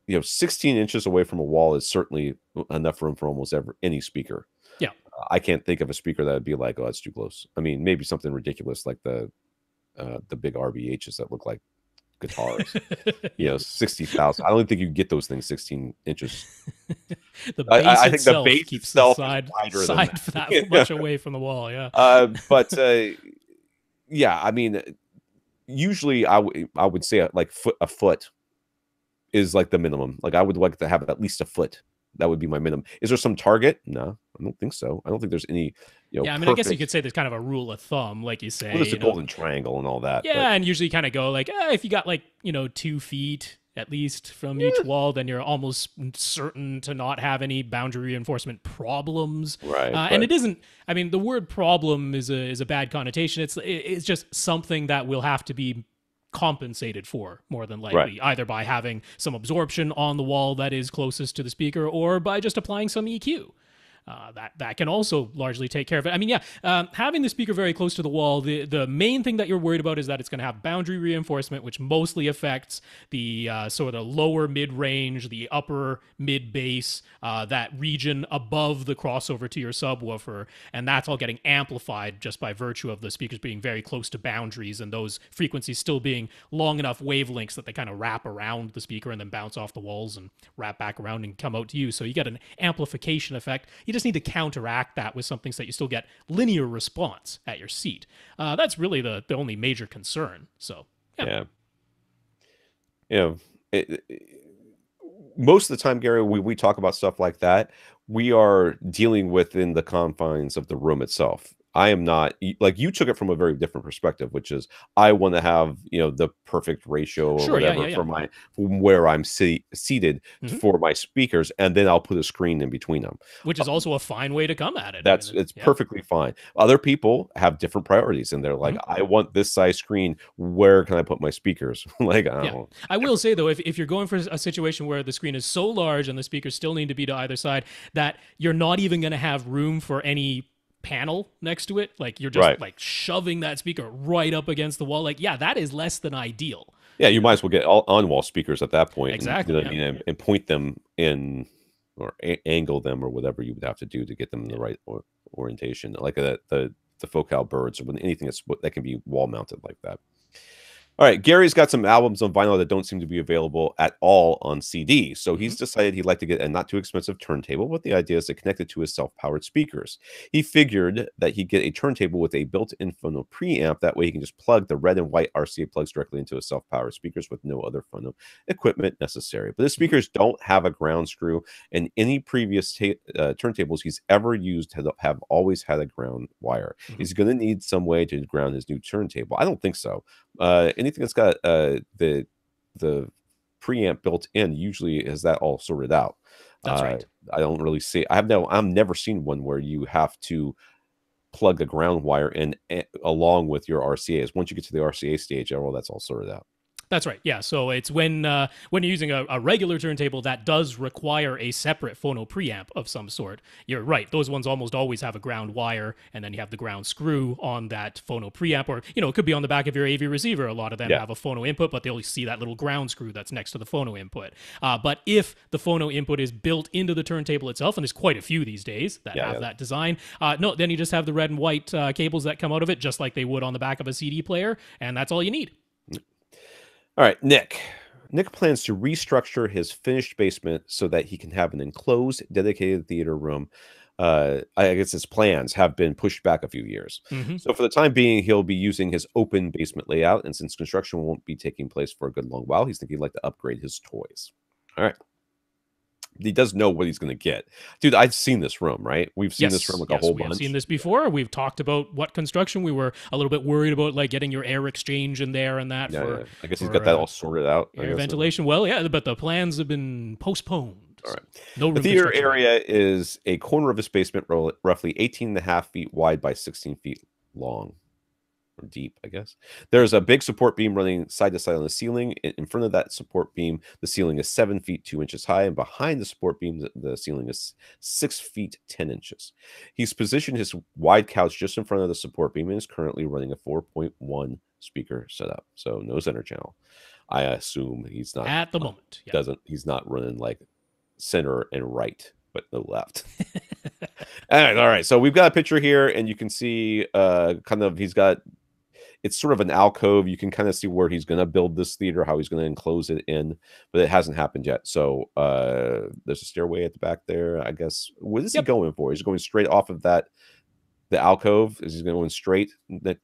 16 inches away from a wall is certainly enough room for almost any speaker. Yeah. I can't think of a speaker that would be like, oh, that's too close. I mean, maybe something ridiculous like the big RBHs that look like guitars. 60,000. I don't think you can get those things 16 inches. The base I think the itself base keeps itself the is side for that much away from the wall. Yeah. But yeah, I mean, usually I would say like a foot is like the minimum. Like I would like to have at least a foot. That would be my minimum. Is there some target? No, I don't think so. I don't think there's any, yeah, I mean, I guess you could say there's kind of a rule of thumb, like you say. Well, there's a golden triangle and all that. Yeah, and usually kind of go like, if you got like, 2 feet at least from each wall, then you're almost certain to not have any boundary reinforcement problems. Right. And it isn't, I mean, the word problem is a bad connotation. It's just something that will have to be compensated for more than likely, either by having some absorption on the wall that is closest to the speaker or by just applying some EQ. That can also largely take care of it. I mean, having the speaker very close to the wall, the main thing that you're worried about is that it's going to have boundary reinforcement, which mostly affects the sort of lower mid-range, the upper mid-bass, that region above the crossover to your subwoofer, and that's all getting amplified just by virtue of the speakers being very close to boundaries and those frequencies still being long enough wavelengths that they kind of wrap around the speaker and then bounce off the walls and wrap back around and come out to you. So you get an amplification effect. You just need to counteract that with something so that you still get linear response at your seat. That's really the only major concern. So, yeah. Most of the time, Gary, we talk about stuff like that, we are dealing within the confines of the room itself. I am not, like, you took it from a very different perspective, which is I want to have, the perfect ratio or whatever for from where I'm seated for my speakers, and then I'll put a screen in between them. Which is also a fine way to come at it. It's perfectly fine. Other people have different priorities, and they're like, I want this size screen. Where can I put my speakers? Like, I will say, though, if you're going for a situation where the screen is so large and the speakers still need to be to either side, that you're not even going to have room for any panel next to it, like you're just like shoving that speaker right up against the wall, like that is less than ideal. You might as well get all on-wall speakers at that point, exactly, and point them in or angle them or whatever you would have to do to get them in the right orientation, like the focal birds or anything that can be wall mounted like that. All right, Gary's got some albums on vinyl that don't seem to be available at all on CD. So he's decided he'd like to get a not too expensive turntable, but the idea is to connect it to his self-powered speakers. He figured that he'd get a turntable with a built-in phono preamp. That way he can just plug the red and white RCA plugs directly into his self-powered speakers with no other phono equipment necessary. But his speakers don't have a ground screw, and any previous turntables he's ever used have always had a ground wire. He's going to need some way to ground his new turntable. I don't think so. Anything that's got the preamp built in usually has that all sorted out. That's right. I don't really see. I've never seen one where you have to plug a ground wire in along with your RCAs. Once you get to the RCA stage, that's all sorted out. That's right. Yeah. So it's when you're using a regular turntable that does require a separate phono preamp of some sort. You're right. Those ones almost always have a ground wire, and then you have the ground screw on that phono preamp, or it could be on the back of your AV receiver. A lot of them have a phono input, but they'll see that little ground screw that's next to the phono input. But if the phono input is built into the turntable itself, and there's quite a few these days that have that design, then you just have the red and white cables that come out of it, just like they would on the back of a CD player, and that's all you need. All right, Nick. Nick plans to restructure his finished basement so that he can have an enclosed, dedicated theater room. I guess his plans have been pushed back a few years. So for the time being, he'll be using his open basement layout. And since construction won't be taking place for a good long while, he's thinking he'd like to upgrade his toys. All right. He does know what he's going to get. Dude, I've seen this room, right? We've seen this room a whole bunch. We've seen this before. We've talked about what construction. We were a little bit worried about, like, getting your air exchange in there and that. I guess he's got that all sorted out. Air ventilation. Well, but the plans have been postponed. All right. No room. The theater area is a corner of his basement, roughly 18.5 feet wide by 16 feet long. or deep, I guess. There's a big support beam running side to side on the ceiling. In front of that support beam, the ceiling is 7 feet 2 inches high, and behind the support beam, the ceiling is 6 feet 10 inches. He's positioned his wide couch just in front of the support beam and is currently running a 4.1 speaker setup, so no center channel. I assume he's not at the moment. Yeah. He's not running like center and right, but no left. All right. So we've got a picture here, and you can see kind of it's sort of an alcove. You can kind of see where he's going to build this theater, how he's going to enclose it in, but it hasn't happened yet. So there's a stairway at the back there, I guess. What is he going for? He's going straight off of the alcove. Is he going straight?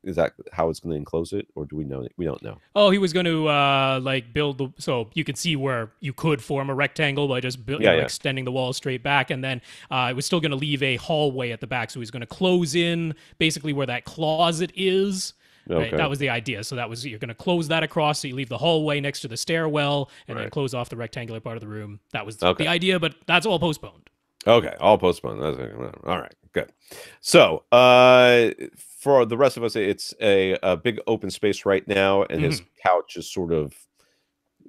Is that how it's going to enclose it, or do we know? We don't know. Oh, he was going to build so you could see where you could form a rectangle by just extending the wall straight back, and then it was still going to leave a hallway at the back. So he's going to close in basically where that closet is. Right? Okay. That was the idea. So you're going to close that across, so you leave the hallway next to the stairwell, and then close off the rectangular part of the room. That was the idea, but that's all postponed. Okay, all postponed. All right, good. So for the rest of us, it's a big open space right now, and his couch is sort of,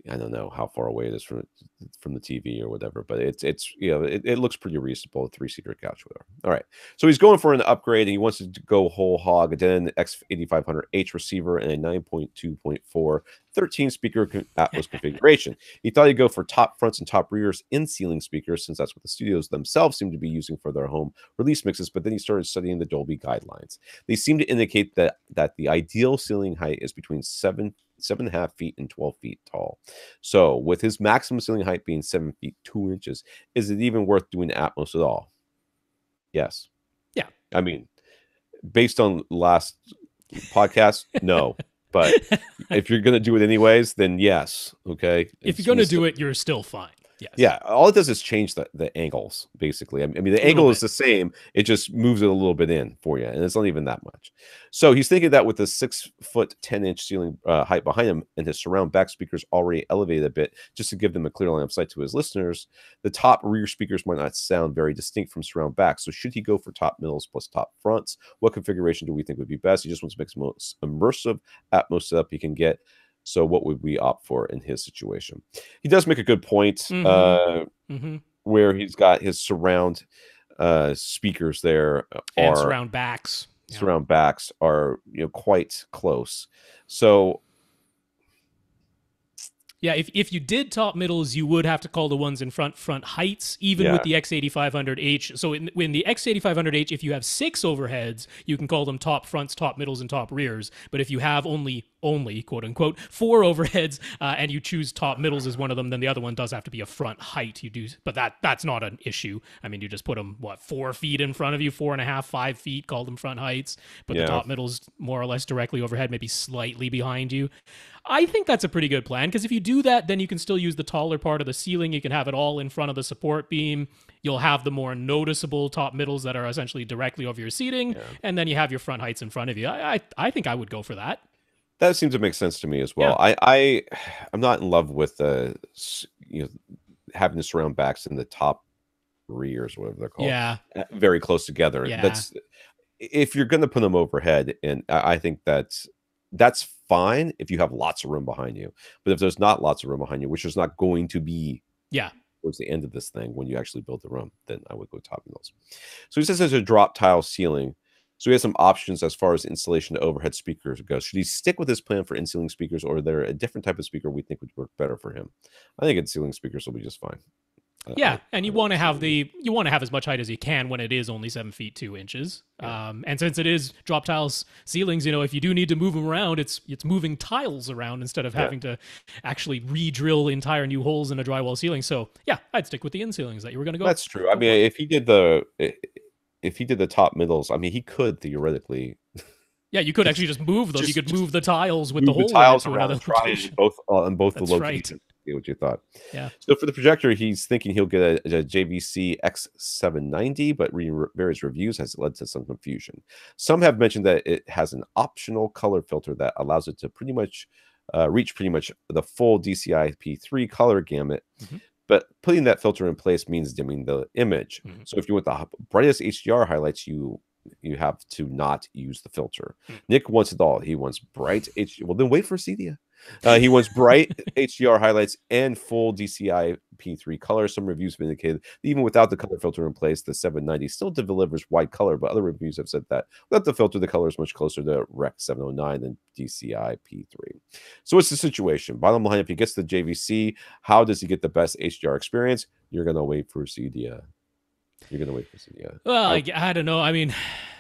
I don't know how far away it is from the TV or whatever, but it's it looks pretty reasonable, a 3-seater couch, whatever. All right, so he's going for an upgrade, and he wants to go whole hog. Then an X8500H receiver and a 9.2.4 13-speaker Atmos configuration. He thought he'd go for top fronts and top rears in-ceiling speakers, since that's what the studios themselves seem to be using for their home release mixes, but then he started studying the Dolby guidelines. They seem to indicate that the ideal ceiling height is between 7.5 feet and 12 feet tall. So with his maximum ceiling height being 7 feet 2 inches, is it even worth doing Atmos at all? Yes. Yeah. I mean, based on last podcast, no. But if you're going to do it anyways, then yes. Okay. If you're going to do it, you're still fine. Yes. Yeah, all it does is change the angles, basically. I mean, the angle is the same. It just moves it a little bit in for you, and it's not even that much. So he's thinking that with the 6 foot 10 inch ceiling height behind him and his surround back speakers already elevated a bit, just to give them a clear line of sight to his listeners, the top rear speakers might not sound very distinct from surround back. So should he go for top middles plus top fronts? What configuration do we think would be best? He just wants to make the most immersive Atmos setup he can get. So what would we opt for in his situation? He does make a good point where he's got his surround speakers there and surround backs. Surround backs are quite close. So yeah, if you did top middles, you would have to call the ones in front heights, even with the X8500H. So in the X8500H, if you have 6 overheads, you can call them top fronts, top middles, and top rears. But if you have only quote unquote 4 overheads and you choose top middles as one of them, then the other one does have to be a front height. You do, but that's not an issue. I mean, you just put them 4 feet in front of you, 4.5, 5 feet, call them front heights. But the top middles more or less directly overhead, maybe slightly behind you. I think that's a pretty good plan, because if you do that, then you can still use the taller part of the ceiling. You can have it all in front of the support beam. You'll have the more noticeable top middles that are essentially directly over your seating, and then you have your front heights in front of you. I think I would go for that. That seems to make sense to me as well. Yeah. I'm not in love with having the surround backs in the top rears, whatever they're called. Yeah, very close together. Yeah. That's if you're going to put them overhead, and I think that's fine if you have lots of room behind you. But if there's not lots of room behind you, which is not going to be towards the end of this thing when you actually build the room, then I would go top middles. So he says there's a drop tile ceiling. So he has some options as far as installation of overhead speakers goes. Should he stick with his plan for in-ceiling speakers, or are there a different type of speaker we think would work better for him? I think in-ceiling speakers will be just fine. And you want to have as much height as you can when it is only 7 feet 2 inches. And since it is drop tiles ceilings, if you do need to move them around, it's moving tiles around instead of having to actually re-drill entire new holes in a drywall ceiling. So I'd stick with the in ceilings that you were going to go. That's true. I mean, if he did the top middles, I mean, he could theoretically. Yeah, you could actually just move them. You could move the tiles with the hole tiles into around, another location. On both the locations. Right. See what you thought. Yeah. So for the projector, he's thinking he'll get a JVC X790, but reading various reviews has led to some confusion. Some have mentioned that it has an optional color filter that allows it to pretty much reach the full DCI P3 color gamut. But putting that filter in place means dimming the image. So if you want the brightest HDR highlights, you you have to not use the filter. Nick wants it all. He wants bright HDR. Well, then wait for Cedia. He wants bright HDR highlights and full DCI P3 color. Some reviews have indicated that even without the color filter in place, the 790 still delivers white color, but other reviews have said that without the filter, the color is much closer to Rec 709 than DCI P3. So what's the situation? Bottom line, if he gets the JVC, how does he get the best HDR experience? You're going to wait for Cedia. You're going to wait for Cedia. Well, I don't know. I mean,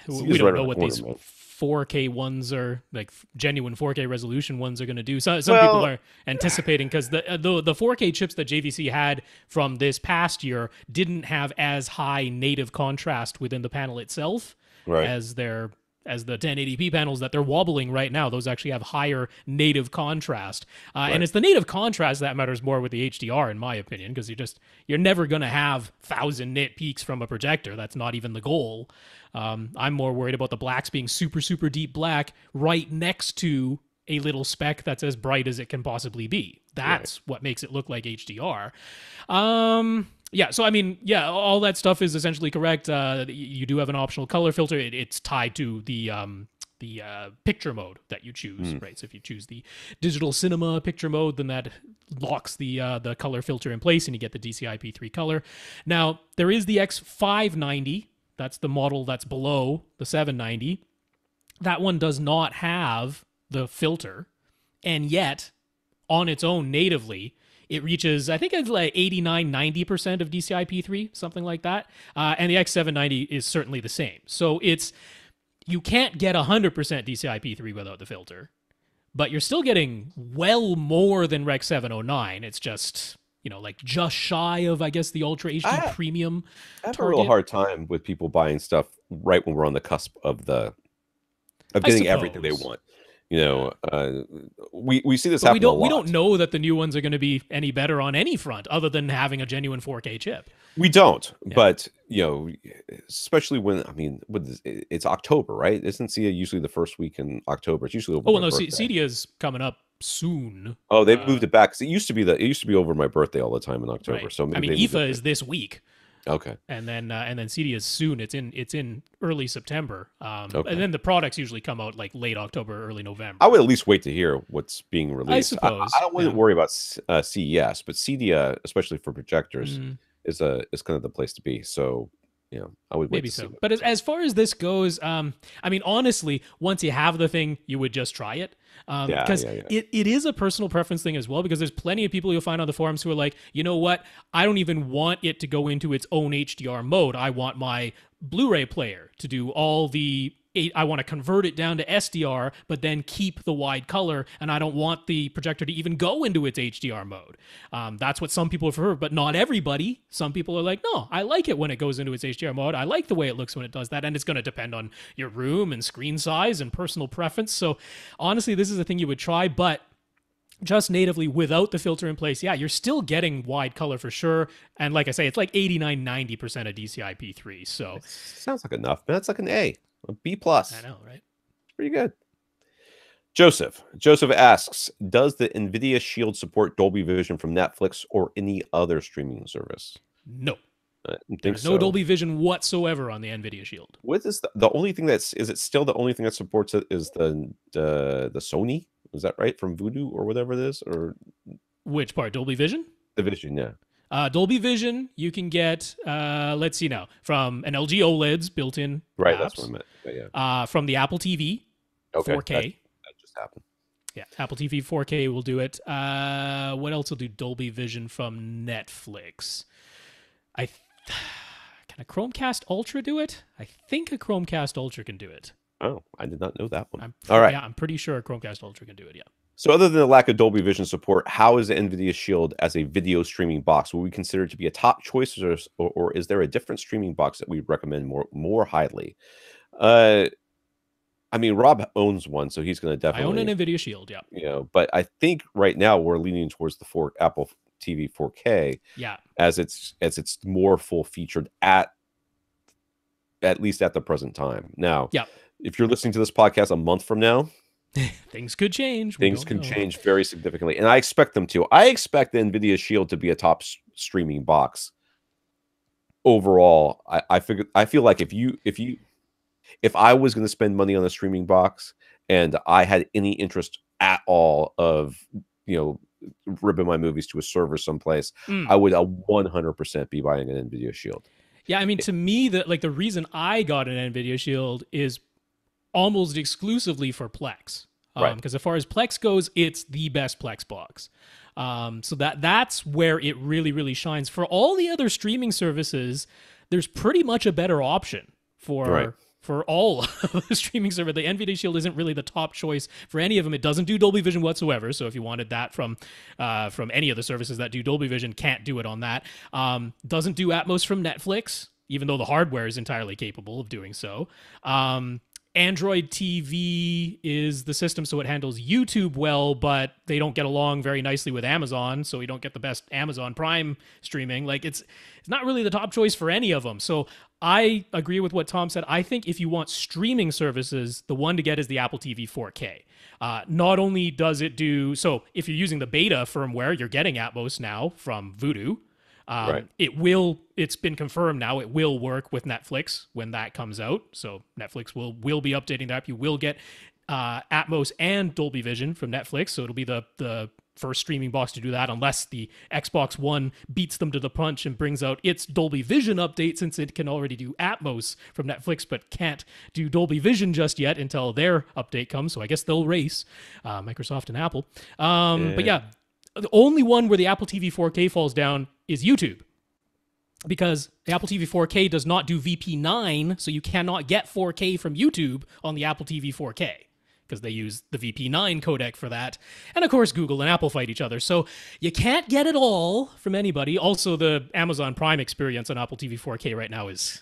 we don't know what these 4K ones are, like genuine 4K resolution ones, are going to do. Some people are anticipating, because the 4K chips that JVC had from this past year didn't have as high native contrast within the panel itself as the 1080p panels that they're wobbling right now. Those actually have higher native contrast. And it's the native contrast that matters more with the HDR, in my opinion, because you're never going to have 1,000 nit peaks from a projector. That's not even the goal. I'm more worried about the blacks being super, super deep black right next to a little speck that's as bright as it can possibly be. That's what makes it look like HDR. Yeah, so I mean, yeah, all that stuff is essentially correct. You do have an optional color filter. It's tied to the picture mode that you choose, right? So if you choose the digital cinema picture mode, then that locks the color filter in place, and you get the DCI P3 color. Now, there is the X590. That's the model that's below the 790. That one does not have the filter, and yet, on its own natively, it reaches, I think it's like 89, 90% of DCI P3, something like that. And the X790 is certainly the same. So you can't get 100% DCI P3 without the filter, but you're still getting well more than Rec 709. It's just, like just shy of, I guess, the Ultra HD Premium I have a real hard time with people buying stuff right when we're on the cusp of getting everything they want. We see this happen a lot. We don't know that the new ones are going to be any better on any front other than having a genuine 4K chip. We don't, but especially when it's October, right? Isn't Cedia usually the first week in October? It's usually over. Oh well, no, Cedia is coming up soon. Oh, they've moved it back. It used to be over my birthday all the time in October. Right. So maybe IFA is this week. Okay. And then Cedia is soon. It's in early September. And then the products usually come out like late October, early November. I would at least wait to hear what's being released. I suppose. I don't want to worry about CES, but Cedia, especially for projectors, is kind of the place to be. So I would wait. Maybe so. But as far as this goes, honestly, once you have the thing, you would just try it. Because it is a personal preference thing as well, because there's plenty of people you'll find on the forums who are like, you know what, I don't even want it to go into its own HDR mode. I want my Blu-ray player to do all the I want to convert it down to SDR, but then keep the wide color, and I don't want the projector to even go into its HDR mode. That's what some people prefer, but not everybody. Some people are like, no, I like it when it goes into its HDR mode. I like the way it looks when it does that, and it's going to depend on your room and screen size and personal preference. So honestly, this is a thing you would try, but just natively without the filter in place, you're still getting wide color for sure. And like I say, it's like 89, 90% of DCI P3. So it sounds like enough, man. It's like an A B+. I know, right? Pretty good. Joseph asks, does the NVIDIA Shield support Dolby Vision from Netflix or any other streaming service? No. There's no Dolby Vision whatsoever on the NVIDIA Shield. What is the only thing is it still the only thing that supports it is the Sony? Is that right? From Voodoo or whatever it is? Or which part? Dolby Vision? The Vision, yeah. Dolby Vision, you can get, let's see now, from an LG OLEDs built-in. Right, apps, that's what I meant. Yeah. From the Apple TV, 4K. That just happened. Yeah, Apple TV 4K will do it. What else will do Dolby Vision from Netflix? Can a Chromecast Ultra do it? I think a Chromecast Ultra can do it. Oh, I did not know that one. All right. Yeah, I'm pretty sure a Chromecast Ultra can do it, yeah. So other than the lack of Dolby Vision support, how is the NVIDIA Shield as a video streaming box? Will we consider it to be a top choice, or is there a different streaming box that we recommend more highly? Rob owns one, so he's going to definitely... I own an NVIDIA Shield, yeah. But I think right now we're leaning towards the Apple TV 4K. Yeah. As it's more full-featured at least at the present time. Now, if you're listening to this podcast a month from now, things could change. Things can change very significantly, and I expect them to. I expect the NVIDIA Shield to be a top streaming box overall. I feel like if you if I was going to spend money on a streaming box and I had any interest at all of, ripping my movies to a server someplace, I would 100% be buying an NVIDIA Shield. Yeah, I mean, to me, the reason I got an NVIDIA Shield is almost exclusively for Plex. Right. Because as far as Plex goes, it's the best Plex box. So that's where it really, really shines. For all the other streaming services, there's pretty much a better option for all of the streaming server. The NVIDIA Shield isn't really the top choice for any of them. It doesn't do Dolby Vision whatsoever. So if you wanted that from any of the services that do Dolby Vision, can't do it on that. Doesn't do Atmos from Netflix, even though the hardware is entirely capable of doing so. Android TV is the system, so it handles YouTube well, but they don't get along very nicely with Amazon, so you don't get the best Amazon Prime streaming. Like, it's not really the top choice for any of them. So I agree with what Tom said. I think if you want streaming services, the one to get is the Apple TV 4K. Not only does it do so, if you're using the beta firmware, you're getting Atmos now from Vudu. It's been confirmed now, it will work with Netflix when that comes out. So Netflix will be updating that. You will get Atmos and Dolby Vision from Netflix. So it'll be the first streaming box to do that, unless the Xbox One beats them to the punch and brings out its Dolby Vision update, since it can already do Atmos from Netflix, but can't do Dolby Vision just yet until their update comes. So I guess they'll race, Microsoft and Apple. But yeah, the only one where the Apple TV 4K falls down is YouTube, because the Apple TV 4K does not do VP9, so you cannot get 4K from YouTube on the Apple TV 4K, because they use the VP9 codec for that. And of course, Google and Apple fight each other, so you can't get it all from anybody. Also, the Amazon Prime experience on Apple TV 4K right now is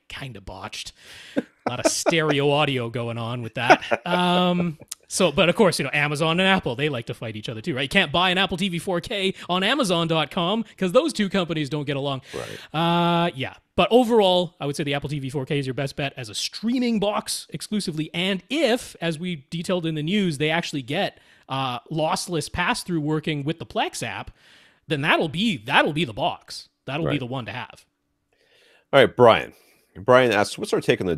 kind of botched. A lot of stereo audio going on with that. But of course, Amazon and Apple, they like to fight each other too, right? You can't buy an Apple TV 4K on Amazon.com because those two companies don't get along. Right. Yeah. But overall, I would say the Apple TV 4K is your best bet as a streaming box exclusively. And if, as we detailed in the news, they actually get lossless pass-through working with the Plex app, then that'll be the box. That'll be the one to have. All right, Brian. Brian asks, what's our take on the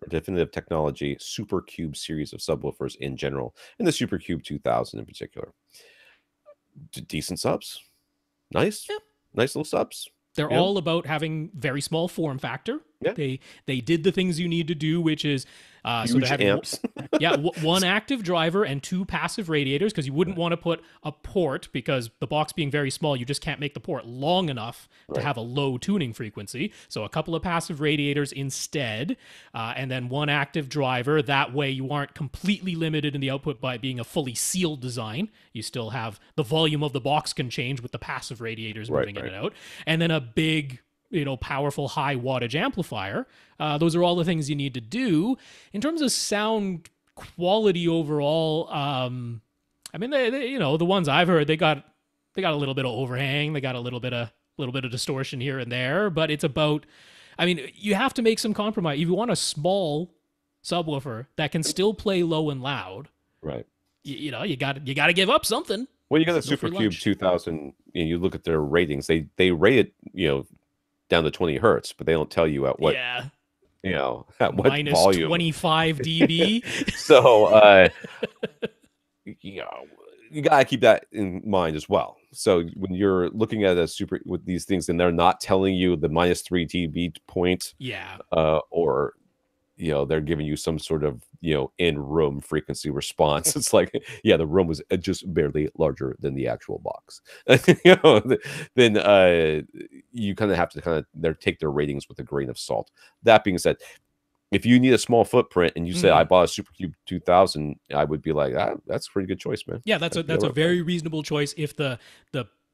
Definitive Technology Supercube series of subwoofers in general, and the Supercube 2000 in particular? Decent subs. Nice. Yeah. Nice little subs. They're all about having very small form factor. Yeah. They did the things you need to do, which is huge amps. One active driver and two passive radiators, because you wouldn't want to put a port, because the box being very small, you just can't make the port long enough to have a low tuning frequency. So a couple of passive radiators instead, and then one active driver. That way you aren't completely limited in the output by being a fully sealed design. You still have the volume of the box can change with the passive radiators moving in and out. And then a big, powerful high wattage amplifier. Those are all the things you need to do. In terms of sound quality overall, I mean, they the ones I've heard, they got a little bit of overhang, they got a little bit of distortion here and there, but it's about, I mean, you have to make some compromise. If you want a small subwoofer that can still play low and loud, right? You got to give up something. Well, you got the Supercube 2000, you look at their ratings, they rate it, down to 20 hertz, but they don't tell you at what, at what minus volume. 25 dB. So, you gotta keep that in mind as well. So when you're looking at with these things, and they're not telling you the minus 3 dB point, or they're giving you some sort of in-room frequency response. It's like, the room was just barely larger than the actual box. Then you kind of have to take their ratings with a grain of salt. That being said, if you need a small footprint and you say I bought a Supercube 2000, I would be like, that's a pretty good choice, man. Yeah, that's a very reasonable choice. If the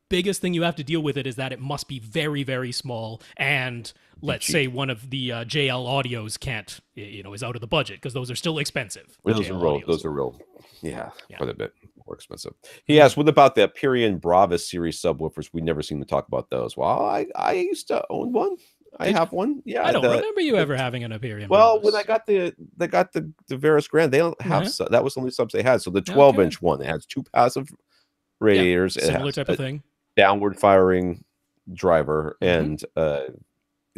biggest thing you have to deal with it is that it must be very, very small, and let's say one of the JL audios can't, is out of the budget, because those are still expensive. Those are real, quite a bit more expensive. He asked, what about the Aperion Bravus series subwoofers? We never seem to talk about those. Well, I used to own one. I have one. Yeah, I don't remember you ever having an Aperion. Well, when I got the Varus Grand, they don't have that was the only subs they had. So the 12-inch one, it has two passive radiators, similar type of thing, downward firing driver, and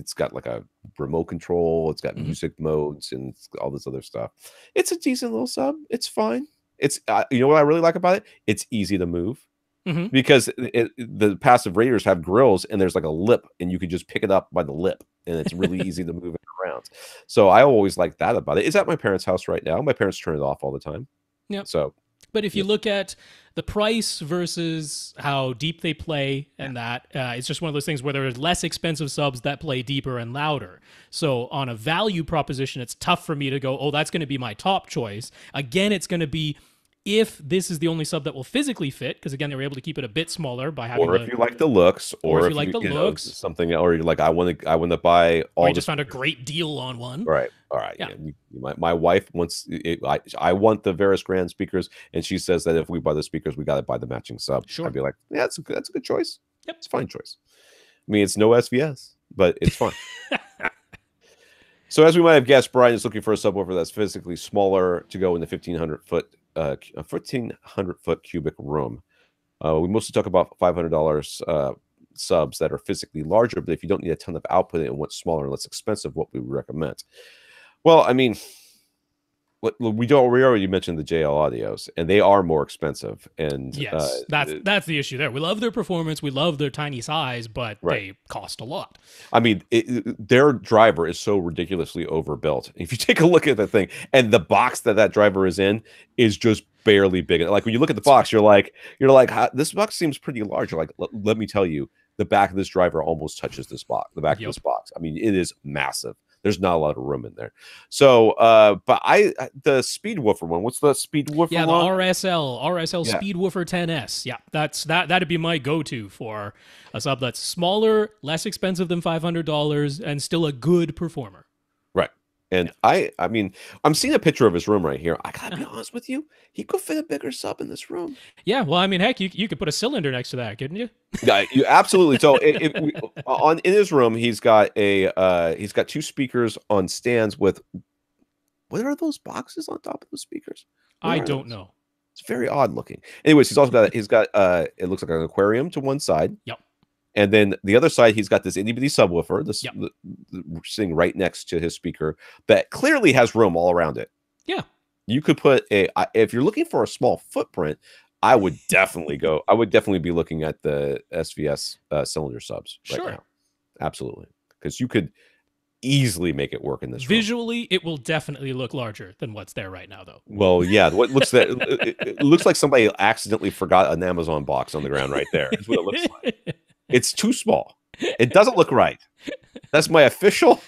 it's got like a remote control. It's got music modes and all this other stuff. It's a decent little sub. It's fine. It's you know what I really like about it? It's easy to move. Because the passive radiators have grills and there's like a lip and you can just pick it up by the lip and it's really easy to move it around. So I always like that about it. It's at my parents' house right now. My parents turn it off all the time. Yeah. So, but if you look at the price versus how deep they play and that, it's just one of those things where there's less expensive subs that play deeper and louder. So on a value proposition, it's tough for me to go, oh, that's going to be my top choice. Again, it's going to be if this is the only sub that will physically fit, because again, they were able to keep it a bit smaller by having. Or if you like the looks, or if you like the looks, something, or you're like, I want to buy all. Or you just found a great deal on one. Right. All right. Yeah. My wife wants. I want the Varus Grand speakers, and she says that if we buy the speakers, we got to buy the matching sub. Sure. I'd be like, yeah, that's a good choice. Yep, it's a fine choice. I mean, it's no SVS, but it's fine. So as we might have guessed, Brian is looking for a subwoofer that's physically smaller to go in the 1,500-foot. A 1,500-foot cubic room. We mostly talk about $500 subs that are physically larger, but if you don't need a ton of output and want smaller and less expensive, what we would recommend. Well, I mean, we already mentioned the JL Audios, and they are more expensive. And yes, that's the issue there. We love their performance, we love their tiny size, but they cost a lot. I mean, their driver is so ridiculously overbuilt. If you take a look at the thing, and the box that driver is in is just barely big. Like when you look at the box, you're like, this box seems pretty large. You're like, let me tell you, the back of this driver almost touches this box. The back of this box. I mean, it is massive. There's not a lot of room in there. So, but the speed woofer one. What's the speed woofer? Yeah, the one? RSL speed woofer 10S. Yeah, that'd be my go-to for a sub that's smaller, less expensive than $500, and still a good performer. Right. And I mean, I'm seeing a picture of his room right here. I gotta be honest with you, he could fit a bigger sub in this room. Yeah, well, I mean, heck, you could put a cylinder next to that, couldn't you? Yeah, you absolutely. So in his room, he's got two speakers on stands with, what are those boxes on top of the speakers? I don't know. It's very odd looking. Anyways, he's got it looks like an aquarium to one side. Yep. And then the other side, he's got this itty bitty subwoofer, sitting right next to his speaker that clearly has room all around it. Yeah. You could put if you're looking for a small footprint, I would definitely be looking at the SVS cylinder subs right now. Absolutely. Because you could easily make it work in this room. Visually, it will definitely look larger than what's there right now, though. Well, yeah. It looks like somebody accidentally forgot an Amazon box on the ground right there. That's what it looks like. It's too small. It doesn't look right. That's my official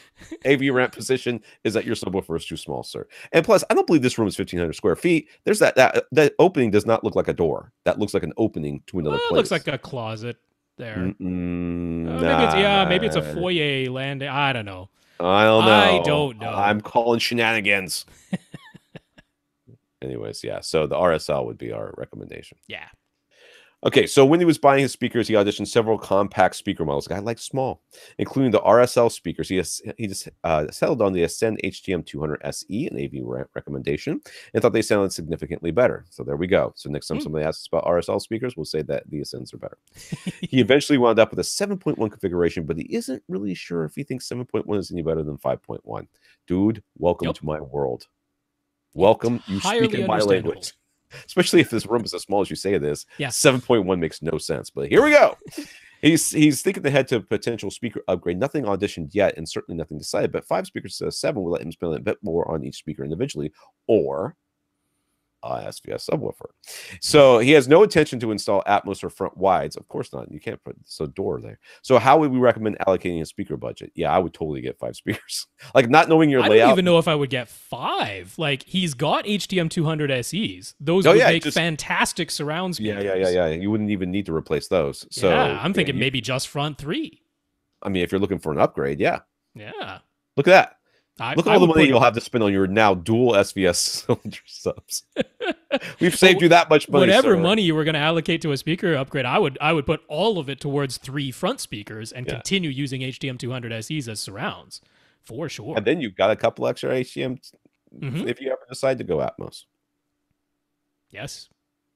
AV Rant position, is that your subwoofer is too small, sir. And plus, I don't believe this room is 1,500 square feet. There's that opening does not look like a door. That looks like an opening to another place. It looks like a closet there. Maybe it's a foyer landing. I don't know. I don't know. I'm calling shenanigans. Anyways, yeah. So the RSL would be our recommendation. Yeah. Okay, so when he was buying his speakers, he auditioned several compact speaker models. The guy likes small, including the RSL speakers. He just settled on the Ascend HTM 200 SE, an AV Rant recommendation, and thought they sounded significantly better. So there we go. So next time somebody asks us about RSL speakers, we'll say that the Ascends are better. He eventually wound up with a 7.1 configuration, but he isn't really sure if he thinks 7.1 is any better than 5.1. Dude, welcome to my world. Welcome. You speak in my language. Especially if this room is as small as you say it is. Yeah. 7.1 makes no sense. But here we go. He's thinking ahead to potential speaker upgrade. Nothing auditioned yet, and certainly nothing decided. But 5 speakers to 7 will let him spend a bit more on each speaker individually, or SVS subwoofer. So he has no intention to install Atmos or front wides. Of course not. You can't put a door there. So how would we recommend allocating a speaker budget? Yeah, I would totally get 5 speakers. Like, not knowing your layout. I don't even know if I would get 5. Like, he's got HTM 200 SEs. Those would make fantastic surround speakers. Yeah. You wouldn't even need to replace those. So yeah, I'm thinking maybe just front 3. I mean, if you're looking for an upgrade, yeah. Yeah. Look at that. Look at all the money you'll have to spend on your now dual SVS cylinder subs. We've saved you that much money. Whatever money you were going to allocate to a speaker upgrade, I would put all of it towards 3 front speakers and continue using HTM 200 SEs as surrounds, for sure. And then you've got a couple extra HTM if you ever decide to go Atmos. Yes.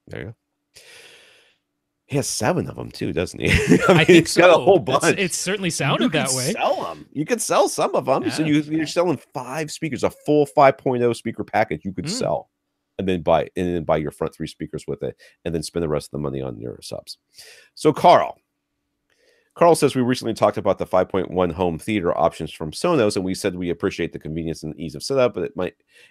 There you go. He has 7 of them too, doesn't he? I mean, think he's got a so. whole bunch. It's certainly sounded that way. Sell them. You could sell some of them. Yeah. So you're selling 5 speakers, a full 5.0 speaker package you could sell, and then buy your front 3 speakers with it, and then spend the rest of the money on your subs. So Carl says, we recently talked about the 5.1 home theater options from Sonos, and we said we appreciate the convenience and ease of setup, but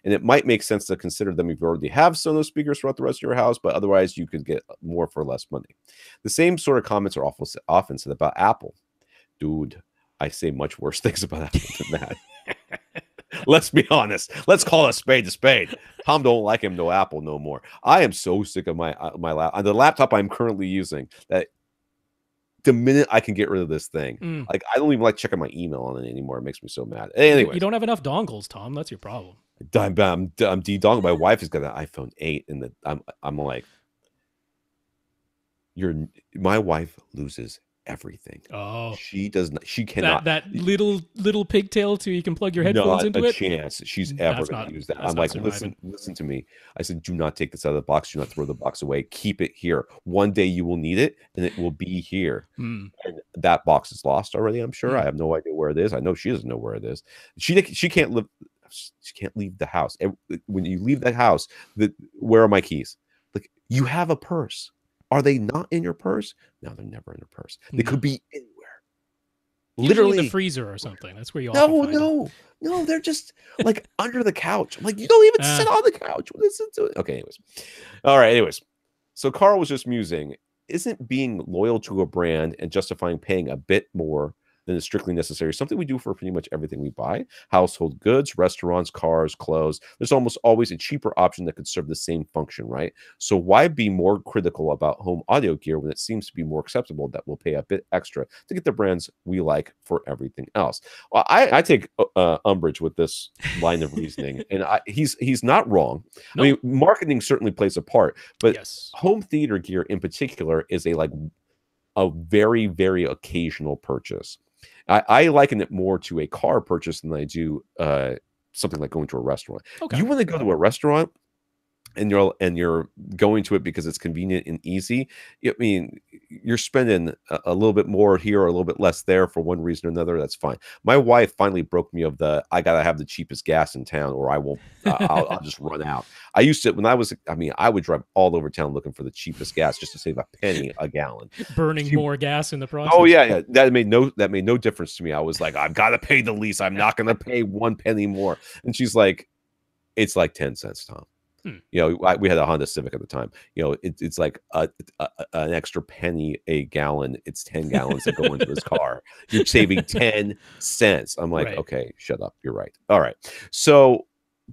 it might make sense to consider them if you already have Sonos speakers throughout the rest of your house, but otherwise you could get more for less money. The same sort of comments are often said about Apple. Dude, I say much worse things about Apple than that. Let's be honest. Let's call a spade. Tom don't like him no Apple no more. I am so sick of my the laptop I'm currently using that the minute I can get rid of this thing, like I don't even like checking my email on it anymore. It makes me so mad. Anyway, you don't have enough dongles, Tom. That's your problem. I'm de-dongling. My wife has got an iPhone 8, and I'm like, my wife loses everything. Oh, she does not. She cannot. That little pigtail too. You can plug your headphones into it. Not a chance she's ever going to use that. I'm like, listen to me. I said, do not take this out of the box. Do not throw the box away. Keep it here. One day you will need it, and it will be here. And that box is lost already. I'm sure. I have no idea where it is. I know she doesn't know where it is. She can't live. She can't leave the house. When you leave the house, where are my keys? Like, you have a purse. Are they not in your purse? No, they're never in your purse. They could be anywhere. Literally in the freezer or something. That's where you often find No, they're just like under the couch. I'm like, you don't even sit on the couch. Listen to it. Okay, anyways. All right, anyways. So Carl was just musing. Isn't being loyal to a brand and justifying paying a bit more than is strictly necessary something we do for pretty much everything we buy? Household goods, restaurants, cars, clothes. There's almost always a cheaper option that could serve the same function, right? So why be more critical about home audio gear when it seems to be more acceptable that we'll pay a bit extra to get the brands we like for everything else? Well, I take umbrage with this line of reasoning, and he's not wrong. No. I mean, marketing certainly plays a part, but home theater gear in particular is a very, very occasional purchase. I liken it more to a car purchase than I do something like going to a restaurant. Okay. You want to go to a restaurant and you're going to it because it's convenient and easy. I mean, you're spending a little bit more here or a little bit less there for one reason or another. That's fine. My wife finally broke me of I gotta have the cheapest gas in town, or I won't. I'll just run out. I used to I would drive all over town looking for the cheapest gas just to save a penny a gallon, burning more gas in the process. Oh yeah. That made no difference to me. I was like, I've got to pay the lease. I'm not going to pay 1 penny more. And she's like, it's like 10 cents, Tom. You know, we had a Honda Civic at the time. You know, it's like an extra penny a gallon. It's 10 gallons that go into this car. You're saving 10 cents. I'm like, okay, shut up. You're right. All right. So,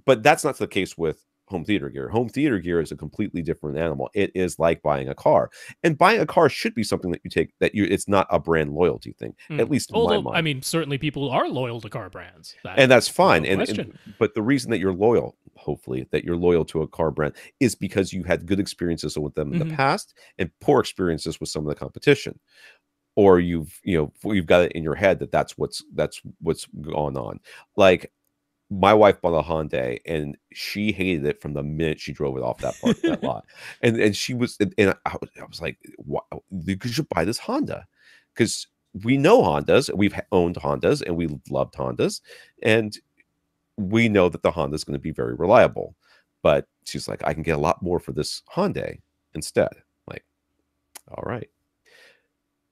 but that's not the case with home theater gear. Home theater gear is a completely different animal. It is like buying a car, and buying a car should be something that you take. It's not a brand loyalty thing, at least in my mind. I mean, certainly people are loyal to car brands, and that's fine. But the reason that you're loyal, hopefully, that you're loyal to a car brand is because you had good experiences with them in the past and poor experiences with some of the competition, or you've got it in your head that that's what's gone on. Like, my wife bought a Hyundai and she hated it from the minute she drove it off that lot. And she was, and I was like, you should buy this Honda, because we know Hondas, we've owned Hondas, and we loved Hondas, and we know that the Honda is going to be very reliable. But she's like, I can get a lot more for this Hyundai instead. Like, all right.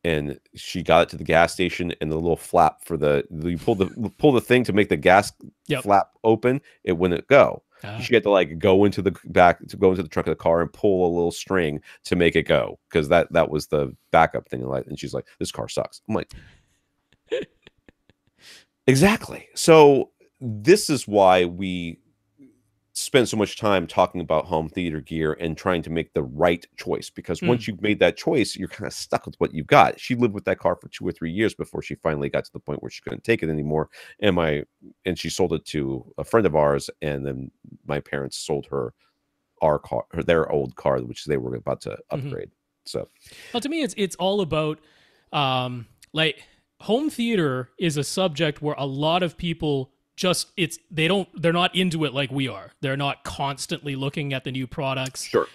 And she got it to the gas station, and the little flap you pull the thing to make the gas flap open, it wouldn't go. She had to like go into the trunk of the car and pull a little string to make it go, because that was the backup thing. And she's like, this car sucks. I'm like, exactly. So this is why we spend so much time talking about home theater gear and trying to make the right choice, because once you've made that choice, you're kind of stuck with what you've got. She lived with that car for 2 or 3 years before she finally got to the point where she couldn't take it anymore, and she sold it to a friend of ours, and then my parents sold her our car, their old car, which they were about to upgrade. So, well, to me, it's all about like, home theater is a subject where a lot of people they're not into it like we are. They're not constantly looking at the new products. Sure.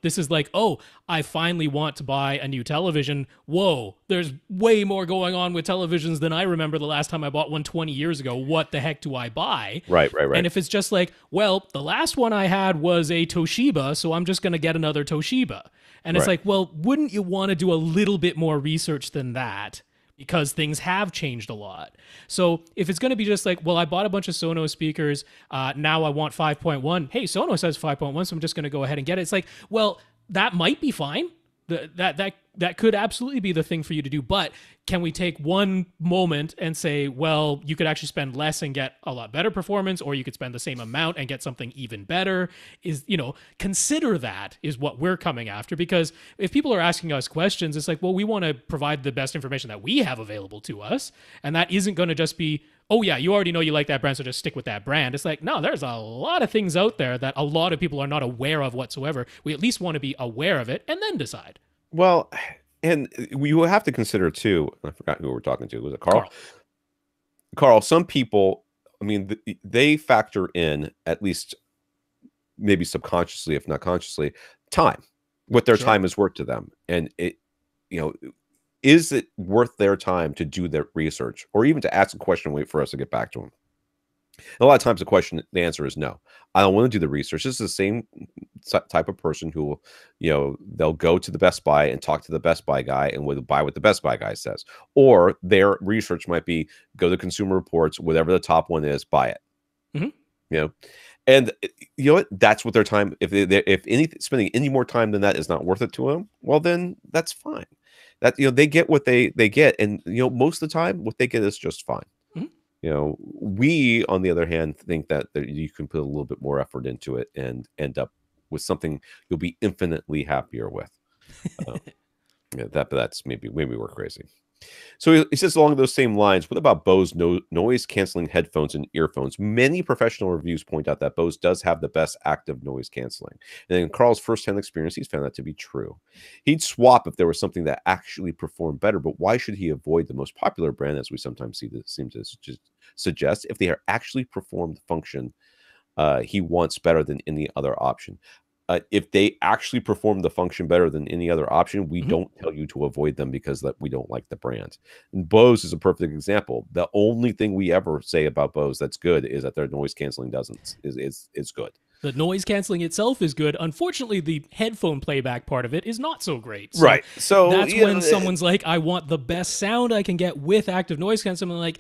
This is like, oh, I finally want to buy a new television. Whoa, there's way more going on with televisions than I remember the last time I bought one 20 years ago. What the heck do I buy? Right. And if it's just like, well, the last one I had was a Toshiba, so I'm just going to get another Toshiba. And it's like, well, wouldn't you want to do a little bit more research than that? Because things have changed a lot. So if it's going to be just like, well, I bought a bunch of Sonos speakers, now I want 5.1. Hey, Sonos says 5.1, so I'm just going to go ahead and get it. It's like, well, that might be fine. That could absolutely be the thing for you to do. But can we take one moment and say, well, you could actually spend less and get a lot better performance, or you could spend the same amount and get something even better? Consider that is what we're coming after. Because if people are asking us questions, it's like, well, we want to provide the best information that we have available to us. And that isn't going to just be, oh yeah, you already know you like that brand, so just stick with that brand. It's like, no, there's a lot of things out there that a lot of people are not aware of whatsoever. We at least want to be aware of it and then decide. Well, and we will have to consider too, I forgot who we were talking to. Was it Carl? Carl, some people, I mean, they factor in, at least maybe subconsciously, if not consciously, time, what their time is worth to them. And is it worth their time to do their research, or even to ask a question and wait for us to get back to them? A lot of times the answer is no. I don't want to do the research. This is the same type of person who, they'll go to the Best Buy and talk to the Best Buy guy and will buy what the Best Buy guy says. Or their research might be go to Consumer Reports, whatever the top one is, buy it. Mm-hmm. And you know what? That's what their time. If spending any more time than that is not worth it to them, well, then that's fine. That they get what they get, and most of the time what they get is just fine. We, on the other hand, think that you can put a little bit more effort into it and end up with something you'll be infinitely happier with. That's maybe we're crazy. So he says along those same lines, what about Bose noise canceling headphones and earphones? Many professional reviews point out that Bose does have the best active noise canceling. And in Carl's firsthand experience, he's found that to be true. He'd swap if there was something that actually performed better, but why should he avoid the most popular brand, as we sometimes seem to suggest, if they are actually perform the function he wants better than any other option? If they actually perform the function better than any other option, we don't tell you to avoid them because we don't like the brand. And Bose is a perfect example. The only thing we ever say about Bose that's good is that their noise canceling is good. The noise canceling itself is good. Unfortunately, the headphone playback part of it is not so great. So right. So that's when someone's like, I want the best sound I can get with active noise canceling. I'm like,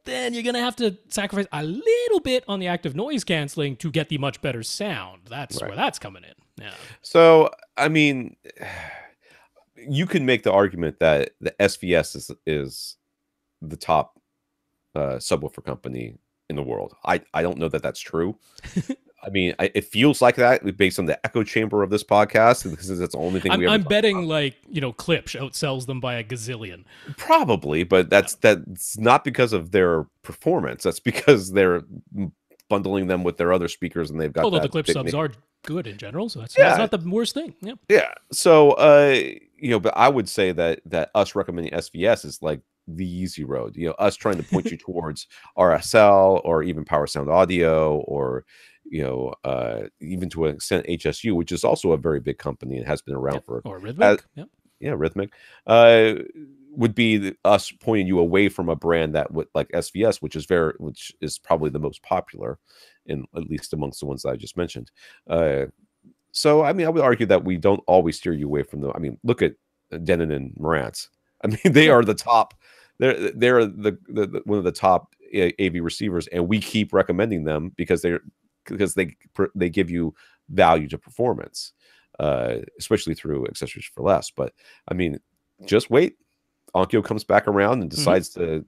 then you're going to have to sacrifice a little bit on the active noise canceling to get the much better sound. That's where that's coming in. Yeah. So, I mean, you can make the argument that the SVS is the top subwoofer company in the world. I don't know that that's true. I mean, it feels like that based on the echo chamber of this podcast, because that's the only thing I'm betting about. Klipsch outsells them by a gazillion. Probably, but that's not because of their performance. That's because they're bundling them with their other speakers, and they've got. Although the Klipsch subs are good in general, so that's not the worst thing. Yeah. Yeah. So, but I would say that us recommending SVS is like the easy road. Us trying to point you towards RSL or even Power Sound Audio or even to an extent HSU, which is also a very big company and has been around for or Rhythmic. Rhythmic would be us pointing you away from a brand that would like SVS, which is probably the most popular, at least amongst the ones that I just mentioned. So I mean, I would argue that we don't always steer you away from them. I mean, look at Denon and Marantz. I mean, they are the top. They're the one of the top AV receivers, and we keep recommending them because they give you value to performance, especially through accessories for less. But I mean, just wait. Onkyo comes back around and decides to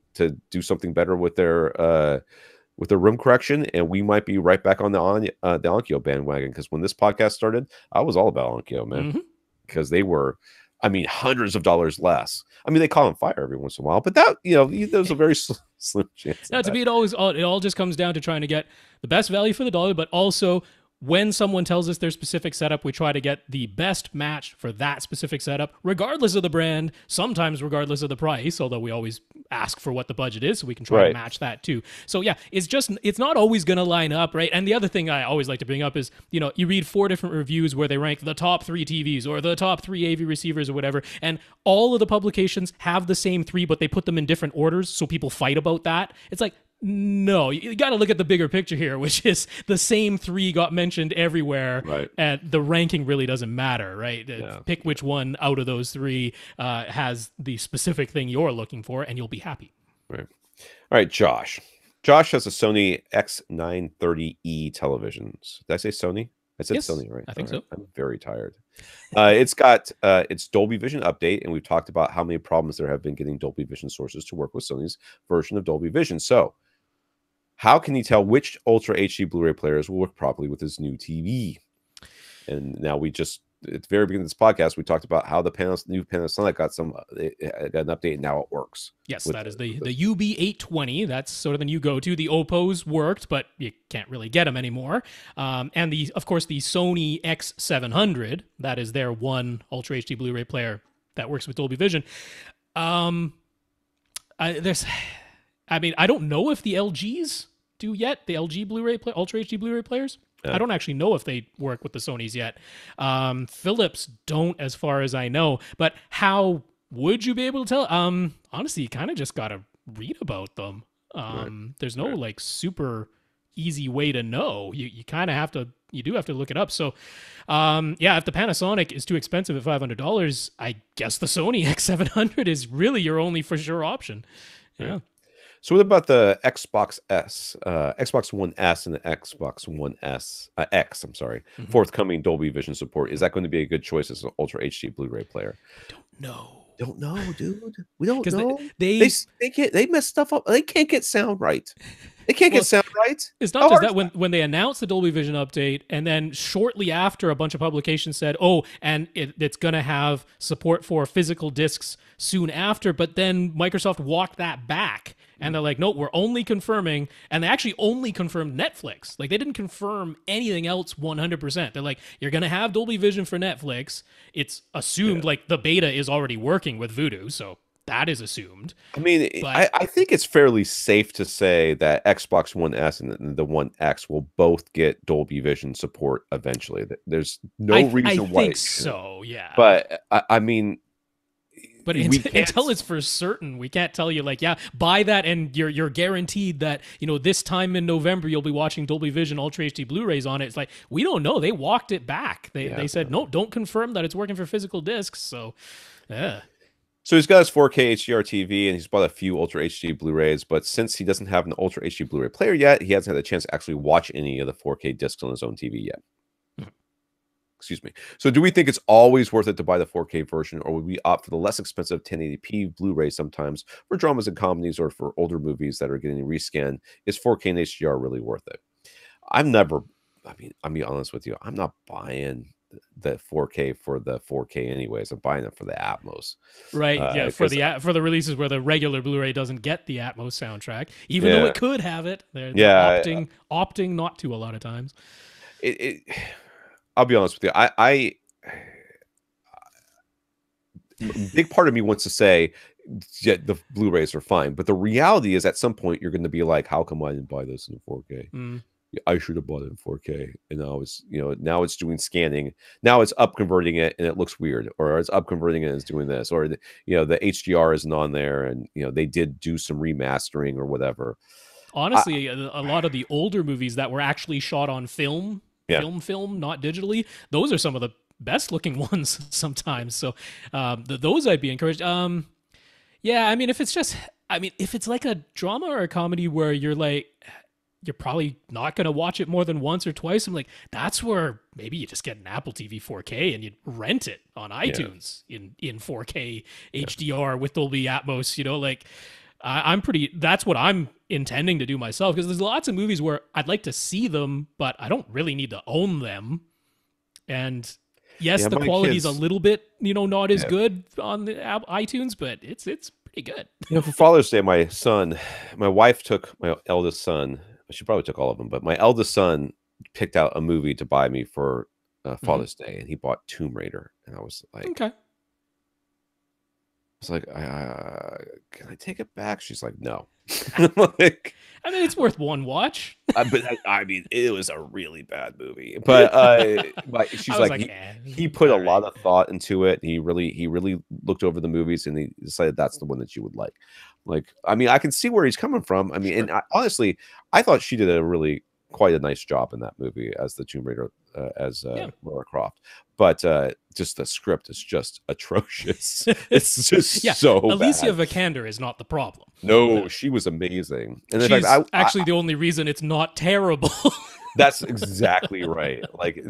do something better with their room correction, and we might be right back on the Onkyo bandwagon. Because when this podcast started, I was all about Onkyo, man, because they were, I mean, hundreds of dollars less. I mean, they call on fire every once in a while, but that there's a very slim chance. Now, to me, it all just comes down to trying to get the best value for the dollar, but also when someone tells us their specific setup, we try to get the best match for that specific setup, regardless of the brand, sometimes regardless of the price, although we always ask for what the budget is so we can try to match that too. So yeah, it's not always going to line up, right? And the other thing I always like to bring up is, you read 4 different reviews where they rank the top 3 TVs or the top 3 AV receivers or whatever, and all of the publications have the same 3, but they put them in different orders, so people fight about that. It's like, no, you got to look at the bigger picture here, which is the same 3 got mentioned everywhere, right? And the ranking really doesn't matter, right? Yeah. Pick which one out of those 3 has the specific thing you're looking for, and you'll be happy. Right. All right, Josh. Josh has a Sony X930E televisions. Did I say Sony? I said yes, Sony, right? I think so. I'm very tired. It's got its Dolby Vision update, and we've talked about how many problems there have been getting Dolby Vision sources to work with Sony's version of Dolby Vision. So, how can you tell which Ultra HD Blu-ray players will work properly with this new TV? And now at the very beginning of this podcast, we talked about how the new Panasonic got an update, and now it works. Yes, that is the UB820. That's sort of the new go-to. The Oppos worked, but you can't really get them anymore. And of course, the Sony X700, that is their one Ultra HD Blu-ray player that works with Dolby Vision. I don't know if the LGs do yet. The LG Blu-ray Ultra HD Blu-ray players. I don't actually know if they work with the Sonys yet. Philips don't, as far as I know. But how would you be able to tell? Honestly, you kind of just got to read about them. There's no like super easy way to know. You kind of have to. You do have to look it up. So, if the Panasonic is too expensive at $500, I guess the Sony X700 is really your only for sure option. Yeah. So what about the Xbox One S and the Xbox One X, forthcoming Dolby Vision support? Is that going to be a good choice as an Ultra HD Blu-ray player? Don't know, dude. We don't know. They mess stuff up. They can't get sound right. They can't get sound right. It's not just that when they announced the Dolby Vision update, and then shortly after, a bunch of publications said, and it's going to have support for physical discs soon after, but then Microsoft walked that back. And they're like, no, we're only confirming, and they actually only confirmed Netflix. Like, they didn't confirm anything else 100%. They're like, you're going to have Dolby Vision for Netflix. It's assumed, like, the beta is already working with Vudu, so that is assumed. I mean, but I think it's fairly safe to say that Xbox One S and the One X will both get Dolby Vision support eventually. There's no reason why. I think so, yeah. But, I mean... But until it's for certain, we can't tell you, like, buy that and you're guaranteed that, this time in November you'll be watching Dolby Vision Ultra HD Blu-rays on it. It's like, we don't know. They walked it back. They said, no, don't confirm that it's working for physical discs. So, yeah. So he's got his 4K HDR TV, and he's bought a few Ultra HD Blu-rays, but since he doesn't have an Ultra HD Blu-ray player yet, he hasn't had a chance to actually watch any of the 4K discs on his own TV yet. Excuse me. So do we think it's always worth it to buy the 4K version, or would we opt for the less expensive 1080p Blu-ray sometimes for dramas and comedies or for older movies that are getting rescanned? Is 4K and HDR really worth it? I'll be honest with you, I'm not buying the 4K for the 4K anyways. I'm buying it for the Atmos. Right, for the releases where the regular Blu-ray doesn't get the Atmos soundtrack, even though it could have it. They're opting not to a lot of times. I'll be honest with you. A big part of me wants to say the Blu-rays are fine, but the reality is at some point you're going to be like, how come I didn't buy this in 4K? I should have bought it in 4K. And now it's doing scanning. Now it's up converting it and it looks weird, or it's up converting it and it's doing this, or the HDR isn't on there, and they did do some remastering or whatever. Honestly, a lot of the older movies that were actually shot on film, not digitally, those are some of the best looking ones sometimes. So those I'd be encouraged. If it's like a drama or a comedy where you're probably not going to watch it more than once or twice, I'm like, that's where maybe you just get an Apple TV 4K and you rent it on iTunes in 4K HDR with Dolby Atmos, that's what I'm intending to do myself, because there's lots of movies where I'd like to see them, but I don't really need to own them. And yes, the quality is a little bit, not as good on the iTunes, but it's pretty good. For Father's Day, my wife took my eldest son. She probably took all of them, but my eldest son picked out a movie to buy me for Father's Day, and he bought Tomb Raider, and I was like, Okay. can I take it back? She's like, no. Like, I mean, it's worth one watch. But I mean, it was a really bad movie. But she's like, he put a lot of thought into it. He really looked over the movies, and he decided that's the one that you would like. Like, I mean, I can see where he's coming from. I mean, and honestly, I thought she did quite a nice job in that movie as the Tomb Raider, as Lara Croft. But just the script is just atrocious. It's just so bad. Alicia Vikander is not the problem. No, she was amazing. And in she's fact, actually the only reason it's not terrible. That's exactly right. Like,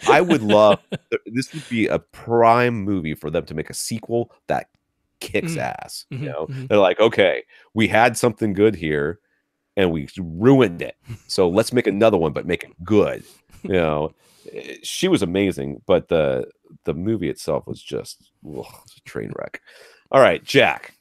I would love, this would be a prime movie for them to make a sequel that kicks ass. You know, they're like, okay, we had something good here, and we ruined it. So let's make another one, but make it good. You know, she was amazing, but the movie itself was just a train wreck. All right, Jack.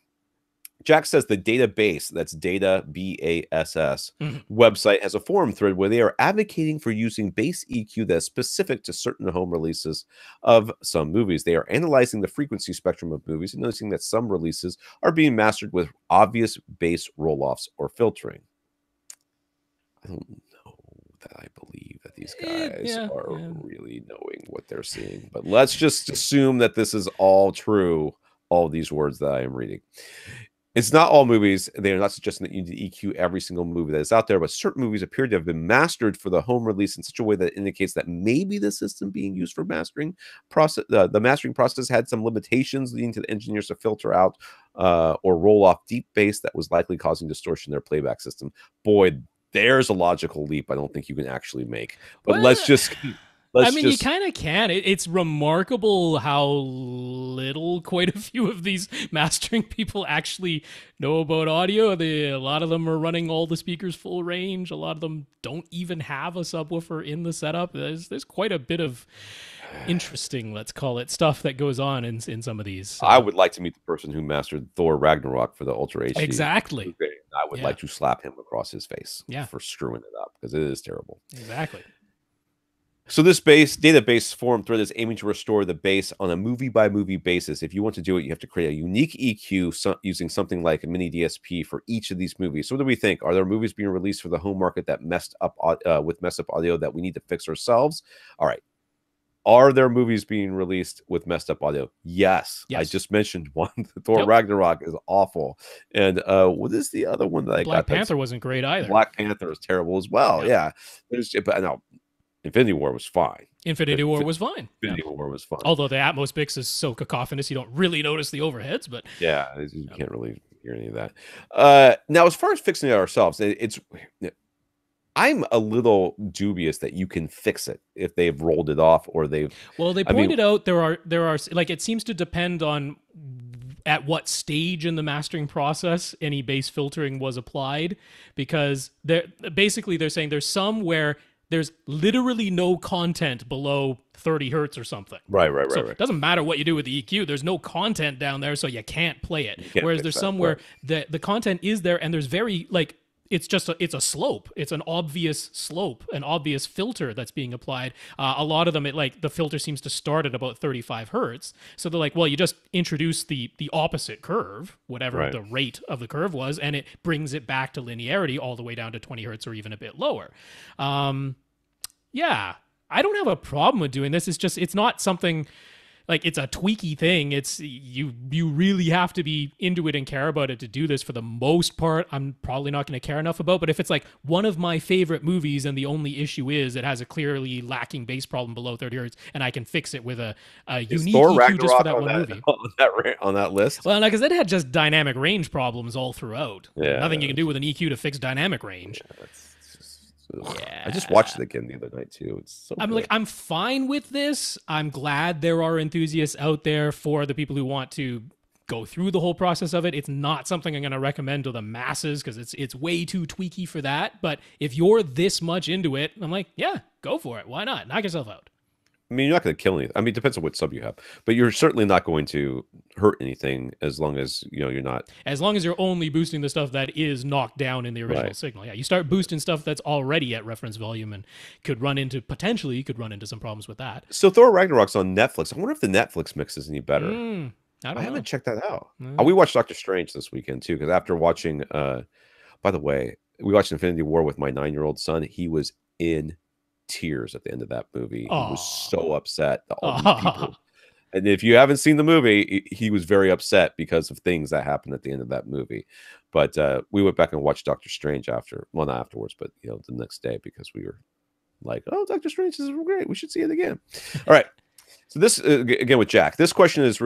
Jack says the database, that's Data BASS website, has a forum thread where they are advocating for using bass EQ that's specific to certain home releases of some movies. They are analyzing the frequency spectrum of movies and noticing that some releases are being mastered with obvious bass roll-offs or filtering. I don't know that I believe that these guys are really knowing what they're seeing, but let's just assume that this is all true, all these words that I am reading. It's not all movies. They are not suggesting that you need to EQ every single movie that is out there, but certain movies appear to have been mastered for the home release in such a way that indicates that maybe the system being used for mastering process, the mastering process, had some limitations, leading to the engineers to filter out or roll off deep bass that was likely causing distortion in their playback system. Boy, there's a logical leap I don't think you can actually make. But you kind of can. It's remarkable how little quite a few of these mastering people actually know about audio. A lot of them are running all the speakers full range. A lot of them don't even have a subwoofer in the setup. There's quite a bit of interesting, let's call it, stuff that goes on in some of these. I would like to meet the person who mastered Thor Ragnarok for the Ultra HD. Exactly. I would like to slap him across his face for screwing it up, because it is terrible. Exactly. So this database forum thread is aiming to restore the bass on a movie-by-movie basis. If you want to do it, you have to create a unique EQ using something like a mini DSP for each of these movies. So what do we think? Are there movies being released for the home market that messed up audio that we need to fix ourselves? All right. Are there movies being released with messed up audio? Yes. I just mentioned one. Thor Ragnarok is awful. And what is the other one that I got? Black Panther wasn't great either. Black Panther is terrible as well. Yeah. But no, Infinity War was fine. Infinity War was fine. Infinity War was fine. Although the Atmos mix is so cacophonous, you don't really notice the overheads. But yeah, you can't really hear any of that. Now, as far as fixing it ourselves, I'm a little dubious that you can fix it if they've rolled it off or they've. Well, they pointed out there are like, it seems to depend on at what stage in the mastering process any bass filtering was applied, because they're saying there's some where there's literally no content below 30 hertz or something. Right. So it doesn't matter what you do with the EQ. There's no content down there, so you can't play it. Whereas there's somewhere the content is there, and there's very, like, it's a slope. It's an obvious slope, an obvious filter that's being applied. A lot of them, the filter seems to start at about 35 hertz. So they're like, well, you just introduce the opposite curve, whatever the rate of the curve was, and it brings it back to linearity all the way down to 20 hertz or even a bit lower. Yeah, I don't have a problem with doing this. It's not something like it's a tweaky thing. It's you really have to be into it and care about it to do this. For the most part, I'm probably not going to care enough about. But if it's like one of my favorite movies and the only issue is it has a clearly lacking bass problem below 30 hertz, and I can fix it with a unique EQ just for that one movie. On that list? Well, because it had just dynamic range problems all throughout. Yeah, nothing you can do with an EQ to fix dynamic range. Yeah. I just watched it again the other night too. It's so good. I'm fine with this. I'm glad there are enthusiasts out there for the people who want to go through the whole process of it. It's not something I'm going to recommend to the masses because it's way too tweaky for that. But if you're this much into it, I'm like, yeah, go for it. Why not? Knock yourself out. I mean, you're not going to kill anything. I mean, it depends on what sub you have, but you're certainly not going to hurt anything as long as you're not. As long as you're only boosting the stuff that is knocked down in the original Right. signal. Yeah, you start boosting stuff that's already at reference volume and potentially could run into some problems with that. So Thor Ragnarok's on Netflix. I wonder if the Netflix mix is any better. I don't know. Haven't checked that out. We watched Doctor Strange this weekend too, because after watching, by the way, we watched Infinity War with my 9-year-old son. He was in tears at the end of that movie. He was so upset that all these people. And if you haven't seen the movie, he was very upset because of things that happened at the end of that movie. But we went back and watched Doctor Strange after, well, not afterwards, but the next day, because we were like, oh, Doctor Strange is great. We should see it again. All right. So this, again, with Jack, this question is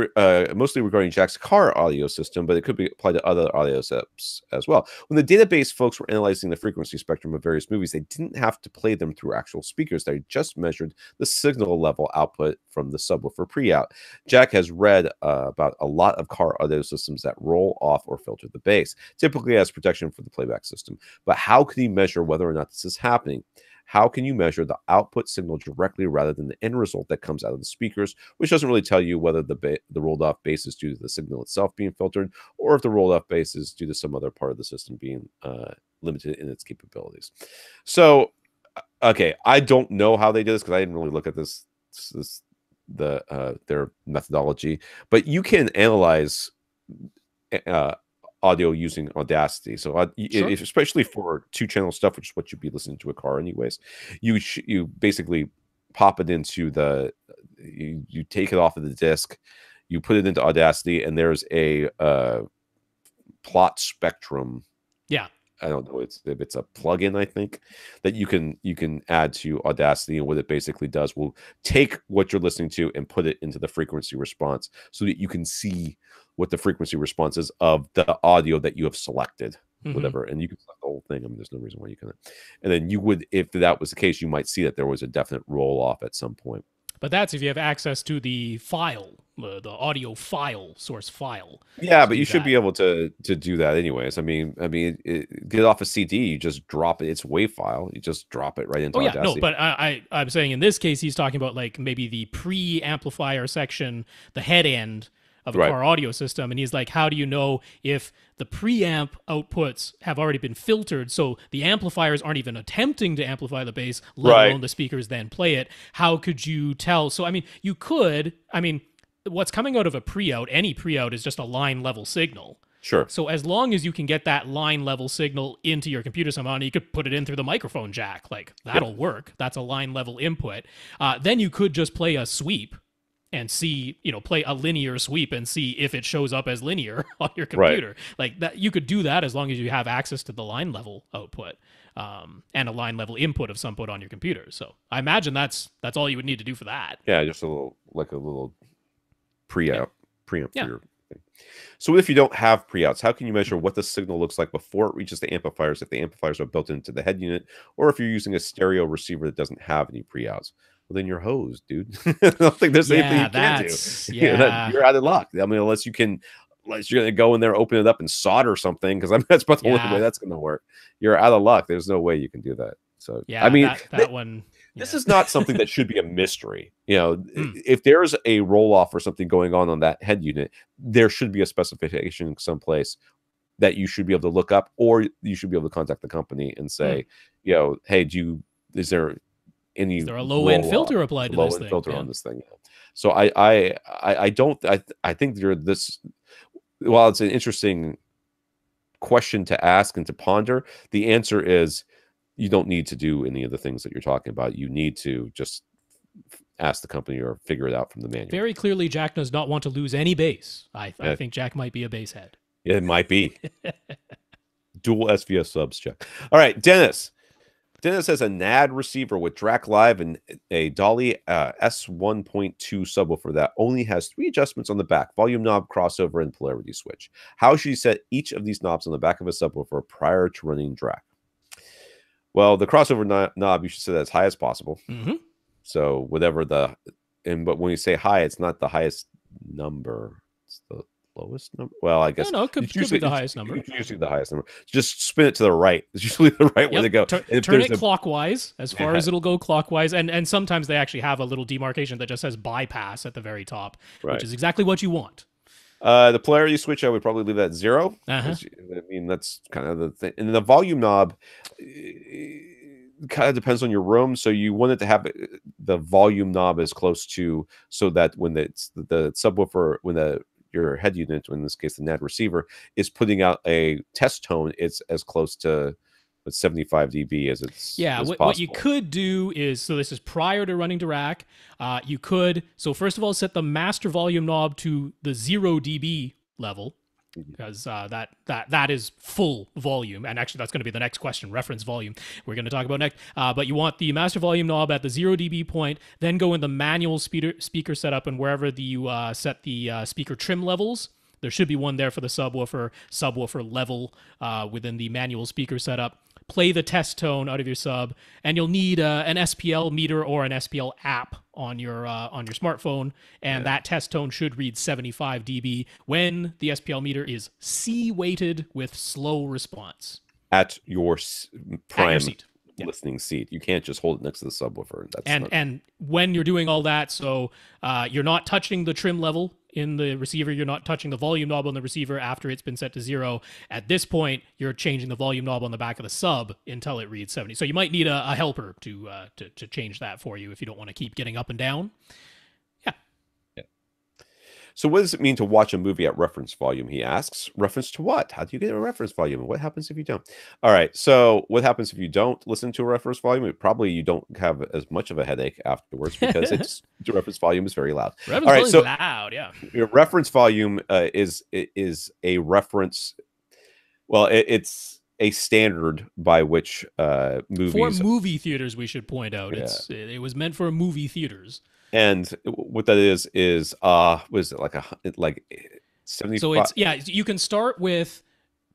mostly regarding Jack's car audio system, but it could be applied to other audio sets as well. When the database folks were analyzing the frequency spectrum of various movies, they didn't have to play them through actual speakers. They just measured the signal level output from the subwoofer pre-out. Jack has read about a lot of car audio systems that roll off or filter the bass, typically as protection for the playback system. But how can he measure whether or not this is happening? How can you measure the output signal directly rather than the end result that comes out of the speakers, which doesn't really tell you whether the rolled off bass is due to the signal itself being filtered, or if the rolled off bass is due to some other part of the system being limited in its capabilities? So, okay, I don't know how they did this because I didn't really look at their methodology, but you can analyze audio using Audacity. So especially for 2-channel stuff, which is what you'd be listening to a car anyways, you basically pop it into you take it off of the disc, you put it into Audacity, and there's a plot spectrum. Yeah. I don't know if it's a plugin, I think, that you can add to Audacity, and what it basically does will take what you're listening to and put it into the frequency response so that you can see what the frequency response is of the audio that you have selected, whatever, and you can select the whole thing. I mean, there's no reason why you couldn't. And then you would, if that was the case, you might see that there was a definite roll off at some point. But that's if you have access to the file, the audio file, source file. Yeah, but you should be able to do that anyways. I mean, get off a CD, you just drop it. It's a WAV file. You just drop it right into Audacity. No, but I'm saying in this case, he's talking about like maybe the pre-amplifier section, the head end of a car audio system, and he's like, how do you know if the preamp outputs have already been filtered, so the amplifiers aren't even attempting to amplify the bass, let alone the speakers then play it? How could you tell? So I mean, what's coming out of a pre-out, any pre-out, is just a line level signal. Sure. So as long as you can get that line level signal into your computer somehow, and you could put it in through the microphone jack, like that'll work. That's a line level input. Then you could just play a sweep and see, play a linear sweep and see if it shows up as linear on your computer. Like that, you could do that as long as you have access to the line level output and a line level input of some put on your computer. So I imagine that's all you would need to do for that. Yeah, just a little preamp for your thing. So if you don't have pre-outs, how can you measure what the signal looks like before it reaches the amplifiers, if the amplifiers are built into the head unit, or if you're using a stereo receiver that doesn't have any pre-outs? Well, then you're hosed, dude. I don't think there's anything you can do. Yeah. You're out of luck. I mean, unless you're going to go in there, open it up, and solder something, because that's about the only way that's going to work. You're out of luck. There's no way you can do that. So, yeah, I mean, that one. This is not something that should be a mystery. If there's a roll off or something going on that head unit, there should be a specification someplace that you should be able to look up, or you should be able to contact the company and say, hey, is there a low end filter applied to this thing? Filter on this thing. So I think while it's an interesting question to ask and to ponder, the answer is you don't need to do any of the things that you're talking about. You need to just ask the company or figure it out from the manual. Very clearly, Jack does not want to lose any bass. I think Jack might be a bass head. Yeah, it might be. Dual SVS subs, Jack. All right, Dennis. Dennis has a NAD receiver with DRAC Live and a Dolly S1.2 subwoofer that only has 3 adjustments on the back: volume knob, crossover, and polarity switch. How should you set each of these knobs on the back of a subwoofer prior to running DRAC? Well, the crossover knob, you should set as high as possible. So whatever but when you say high, it's not the highest number. It's the lowest number. Well, I guess No, it could be the highest number. It's usually the highest number. Just spin it to the right. It's usually the right way to go. Turn it clockwise, as far as it'll go clockwise. And sometimes they actually have a little demarcation that just says bypass at the very top, which is exactly what you want. The polarity switch, I would probably leave that at 0. I mean, that's kind of the thing. And the volume knob kind of depends on your room. So you want it to have the volume knob as close to, so that when the subwoofer, when your head unit, in this case the NAD receiver, is putting out a test tone, it's as close to 75 dB as it's what you could do is, so this is prior to running to rack, you could, so first of all, set the master volume knob to the 0 dB level, because that is full volume, and actually that's going to be the next question, reference volume we're going to talk about next. But you want the master volume knob at the 0 dB point, then go in the manual speaker setup, and wherever you set the speaker trim levels, there should be one there for the subwoofer level within the manual speaker setup. Play the test tone out of your sub, and you'll need an SPL meter or an SPL app on your smartphone, and that test tone should read 75 dB when the SPL meter is C weighted with slow response at your prime seat. Listening seat. You can't just hold it next to the subwoofer. And when you're doing all that, so you're not touching the trim level in the receiver, you're not touching the volume knob on the receiver after it's been set to 0. At this point, you're changing the volume knob on the back of the sub until it reads 70. So you might need a helper to change that for you if you don't want to keep getting up and down. So what does it mean to watch a movie at reference volume, he asks. Reference to what? How do you get a reference volume? And what happens if you don't? All right, so what happens if you don't listen to a reference volume? Probably you don't have as much of a headache afterwards, because the reference volume is very loud. Reference volume is loud, yeah. Your reference volume is a reference. Well, it's a standard by which movies... For movie theaters, we should point out. It was meant for movie theaters. And what that is was it like 75? So it's, you can start with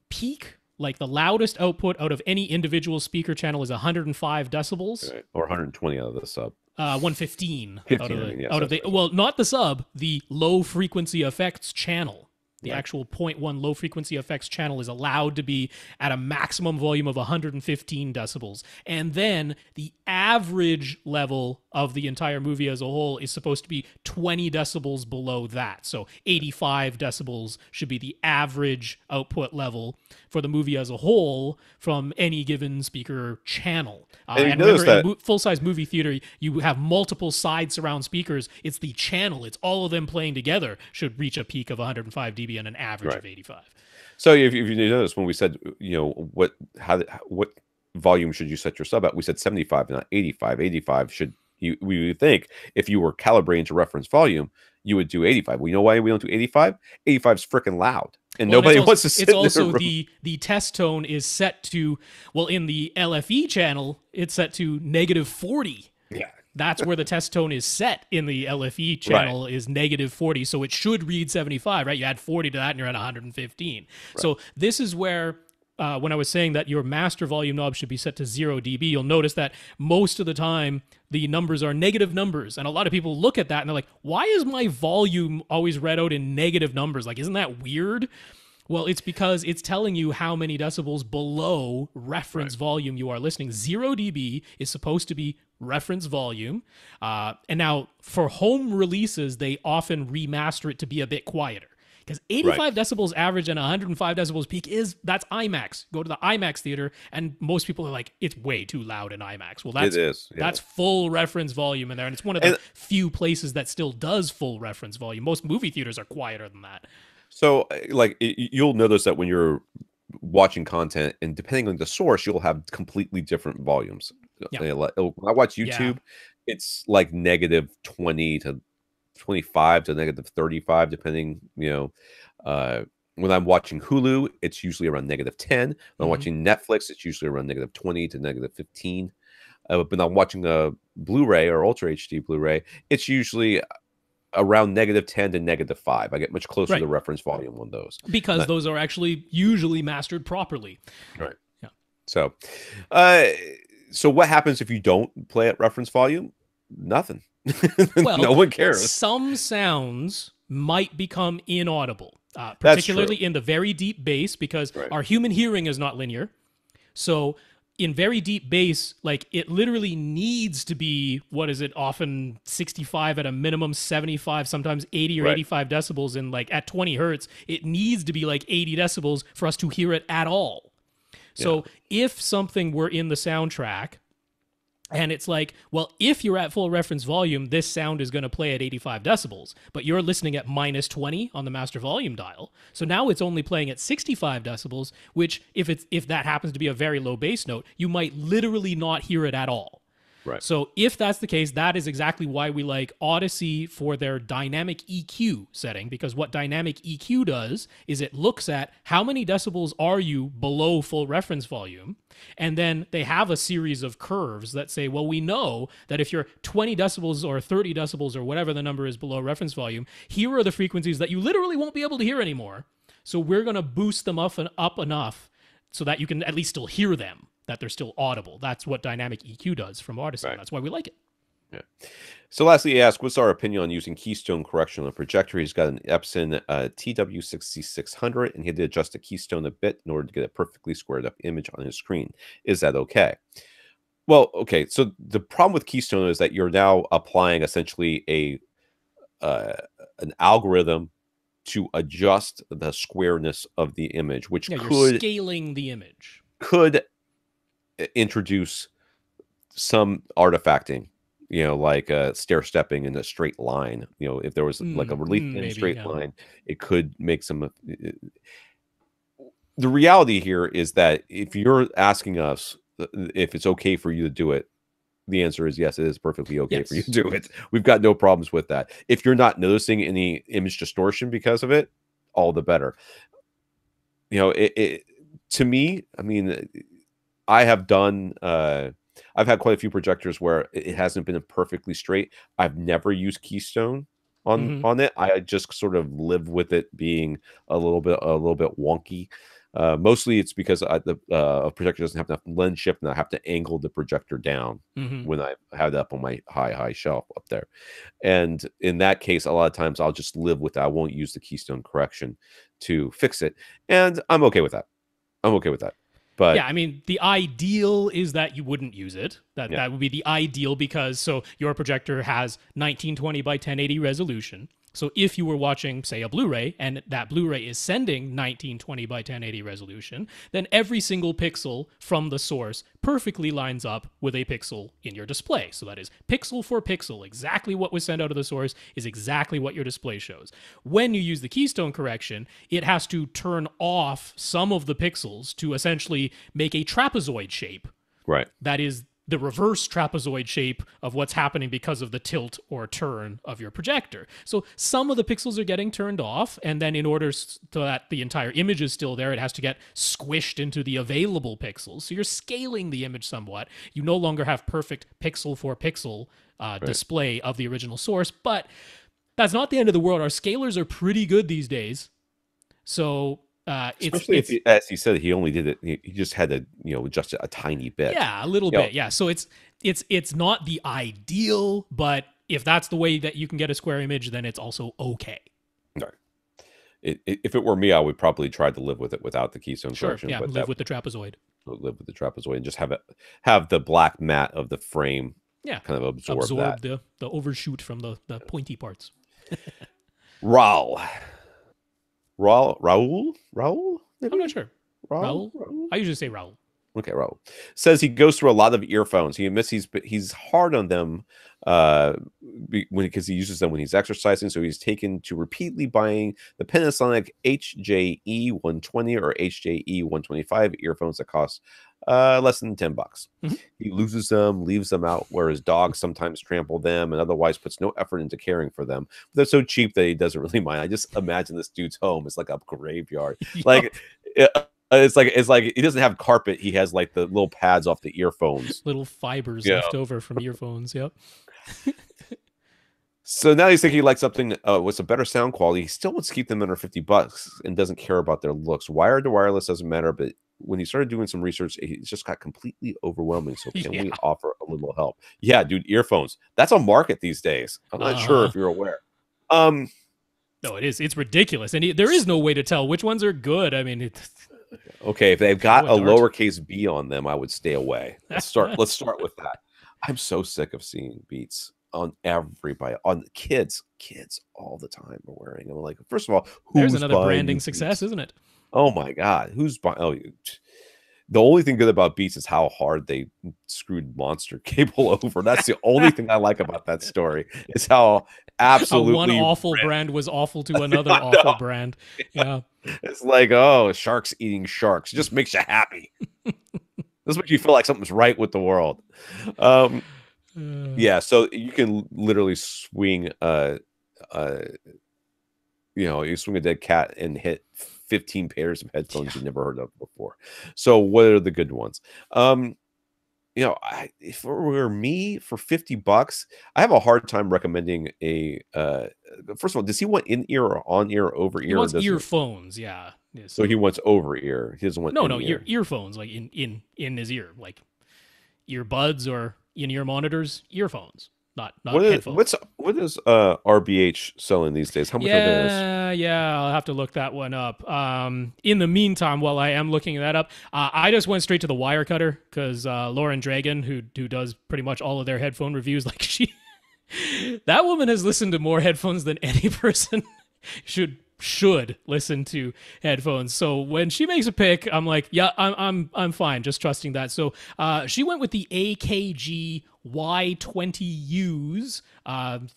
peak, like the loudest output out of any individual speaker channel is 105 decibels. Right. Or 120 out of the sub. 115 out of the well, not the sub, the low frequency effects channel. The actual 0.1 low frequency effects channel is allowed to be at a maximum volume of 115 decibels. And then the average level of the entire movie as a whole is supposed to be 20 decibels below that. So 85 decibels should be the average output level for the movie as a whole from any given speaker channel. And remember, in a full-size movie theater, you have multiple side surround speakers. It's the channel. It's all of them playing together should reach a peak of 105 dB and an average of 85. So if you notice, when we said, what volume should you set your sub at, we said 75, not 85. 85 should, we would think, if you were calibrating to reference volume, you would do 85. We know why we don't do 85. 85 is freaking loud, and nobody wants to sit. It's also the test tone is set to, well, in the LFE channel, it's set to -40. Yeah. That's where the test tone is set in the LFE channel, is -40. So it should read 75, right? You add 40 to that and you're at 115. Right. So this is where, when I was saying that your master volume knob should be set to 0 dB, you'll notice that most of the time the numbers are negative numbers. And a lot of people look at that and they're like, why is my volume always read out in negative numbers? Like, isn't that weird? Well, it's because it's telling you how many decibels below reference volume you are listening. 0 dB is supposed to be reference volume. And now for home releases, they often remaster it to be a bit quieter. Because 85 decibels average and 105 decibels peak that's IMAX. Go to the IMAX theater, and most people are like, it's way too loud in IMAX. Well, that's full reference volume in there, and it's one of the few places that still does full reference volume. Most movie theaters are quieter than that. So, you'll notice that when you're watching content, and depending on the source, you'll have completely different volumes. Yeah. When I watch YouTube, it's like -20 to 25 to -35, depending, when I'm watching Hulu, it's usually around -10. When I'm watching Netflix, it's usually around -20 to -15. But I'm watching a Blu-ray or Ultra HD Blu-ray, it's usually around -10 to -5. I get much closer to the reference volume on those. Because those are actually usually mastered properly. Right. Yeah. So what happens if you don't play at reference volume? Nothing. Well, no one cares. Some sounds might become inaudible, particularly in the very deep bass, because our human hearing is not linear. So in very deep bass, like it literally needs to be, what is it, often 65 at a minimum, 75, sometimes 80 or 85 decibels. And like at 20 hertz, it needs to be like 80 decibels for us to hear it at all. So if something were in the soundtrack and it's like, well, if you're at full reference volume, this sound is going to play at 85 decibels, but you're listening at minus 20 on the master volume dial. So now it's only playing at 65 decibels, which if that happens to be a very low bass note, you might literally not hear it at all. Right. So if that's the case, that is exactly why we like Odyssey for their dynamic EQ setting, because what dynamic EQ does is it looks at how many decibels are you below full reference volume, and then they have a series of curves that say, well, we know that if you're 20 decibels or 30 decibels or whatever the number is below reference volume, here are the frequencies that you literally won't be able to hear anymore. So we're going to boost them up enough so that you can at least still hear them, that they're still audible. That's what dynamic EQ does from Odyssey. That's why we like it. Yeah. So lastly, he asked, what's our opinion on using keystone correction on a projector? He's got an Epson TW6600, and he had to adjust the keystone a bit in order to get a perfectly squared up image on his screen. Is that okay? Well, okay. So the problem with keystone is that you're now applying essentially an algorithm to adjust the squareness of the image, which you're scaling the image. Could introduce some artifacting, like stair stepping in a straight line. If there was like a relief in a straight line, it could make some. The reality here is that if you're asking us if it's okay for you to do it, the answer is yes, it is perfectly okay for you to do it. We've got no problems with that. If you're not noticing any image distortion because of it, all the better. To me, I mean, I have done, I've had quite a few projectors where it hasn't been perfectly straight. I've never used keystone on it. I just sort of live with it being a little bit wonky. Mostly it's because a projector doesn't have enough lens shift, and I have to angle the projector down when I have it up on my high shelf up there. And in that case, a lot of times I'll just live with that. I won't use the keystone correction to fix it. And I'm okay with that. But yeah, I mean, the ideal is that you wouldn't use it. That would be the ideal, because so your projector has 1920 by 1080 resolution. So if you were watching, say, a Blu-ray, and that Blu-ray is sending 1920 by 1080 resolution, then every single pixel from the source perfectly lines up with a pixel in your display. So that is pixel for pixel. Exactly what was sent out of the source is exactly what your display shows. When you use the keystone correction, it has to turn off some of the pixels to essentially make a trapezoid shape. Right. That is the reverse trapezoid shape of what's happening because of the tilt or turn of your projector. So some of the pixels are getting turned off, and then in order so that the entire image is still there, it has to get squished into the available pixels. So you're scaling the image somewhat. You no longer have perfect pixel for pixel display of the original source, but that's not the end of the world. Our scalers are pretty good these days. So especially if, as he said, he only did it. He just had to, adjust it a tiny bit. Yeah, a little bit. Yeah, so it's not the ideal, but if that's the way that you can get a square image, then it's also okay. Right. If it were me, I would probably try to live with it without the keystone correction. Yeah, but live with the trapezoid. Live with the trapezoid and just have the black mat of the frame. Yeah, kind of absorb that. the overshoot from the pointy parts. Raul. Maybe? I'm not sure. Raul? I usually say Raul. Okay, Raul says he goes through a lot of earphones. He admits he's hard on them because he uses them when he's exercising. So he's taken to repeatedly buying the Panasonic HJE 120 or HJE 125 earphones that cost less than $10. He loses them, leaves them out where his dogs sometimes trample them, and otherwise puts no effort into caring for them. But they're so cheap that he doesn't really mind. I just imagine this dude's home is like a graveyard. Like it's like he doesn't have carpet. He has like the little pads off the earphones, little fibers left over from earphones. Yep. So now he's thinking he likes something with some better sound quality. He still wants to keep them under $50 and doesn't care about their looks. Wired to wireless doesn't matter, but when he started doing some research, it just got completely overwhelming. So can we offer a little help? Yeah, dude, earphones. That's a market these days. I'm not sure if you're aware. No, it is. It's ridiculous, and there is no way to tell which ones are good. I mean, Okay, if they've got a What, lowercase b on them, I would stay away. Let's start with that. I'm so sick of seeing Beats on everybody, on kids all the time are wearing them. Like, first of all, there's who's another buying branding you success, Beats? isn't it? Oh my God, who's buying? Oh, the only thing good about Beats is how hard they screwed Monster Cable over. That's the only thing I like about that story. Is how absolutely one awful brand was awful to another awful brand. Yeah, it's like, oh, sharks eating sharks. It just makes you happy. This makes you feel like something's right with the world. Yeah, so you can literally swing you swing a dead cat and hit 15 pairs of headphones you've never heard of before. So what are the good ones? If it were me for $50, I have a hard time recommending a first of all, does he want in-ear or on-ear or over-ear? He wants earphones, yeah. So he wants over-ear. He doesn't want earphones, like in his ear, like earbuds or in-ear monitors, earphones. Not headphones. What is RBH selling these days? How much are those? Yeah, I'll have to look that one up. In the meantime, while I am looking that up, I just went straight to the wire cutter because Lauren Dragon, who does pretty much all of their headphone reviews, like that woman has listened to more headphones than any person should listen to headphones. So when she makes a pick, I'm like, yeah, I'm fine, just trusting that. So she went with the AKG Y20Us.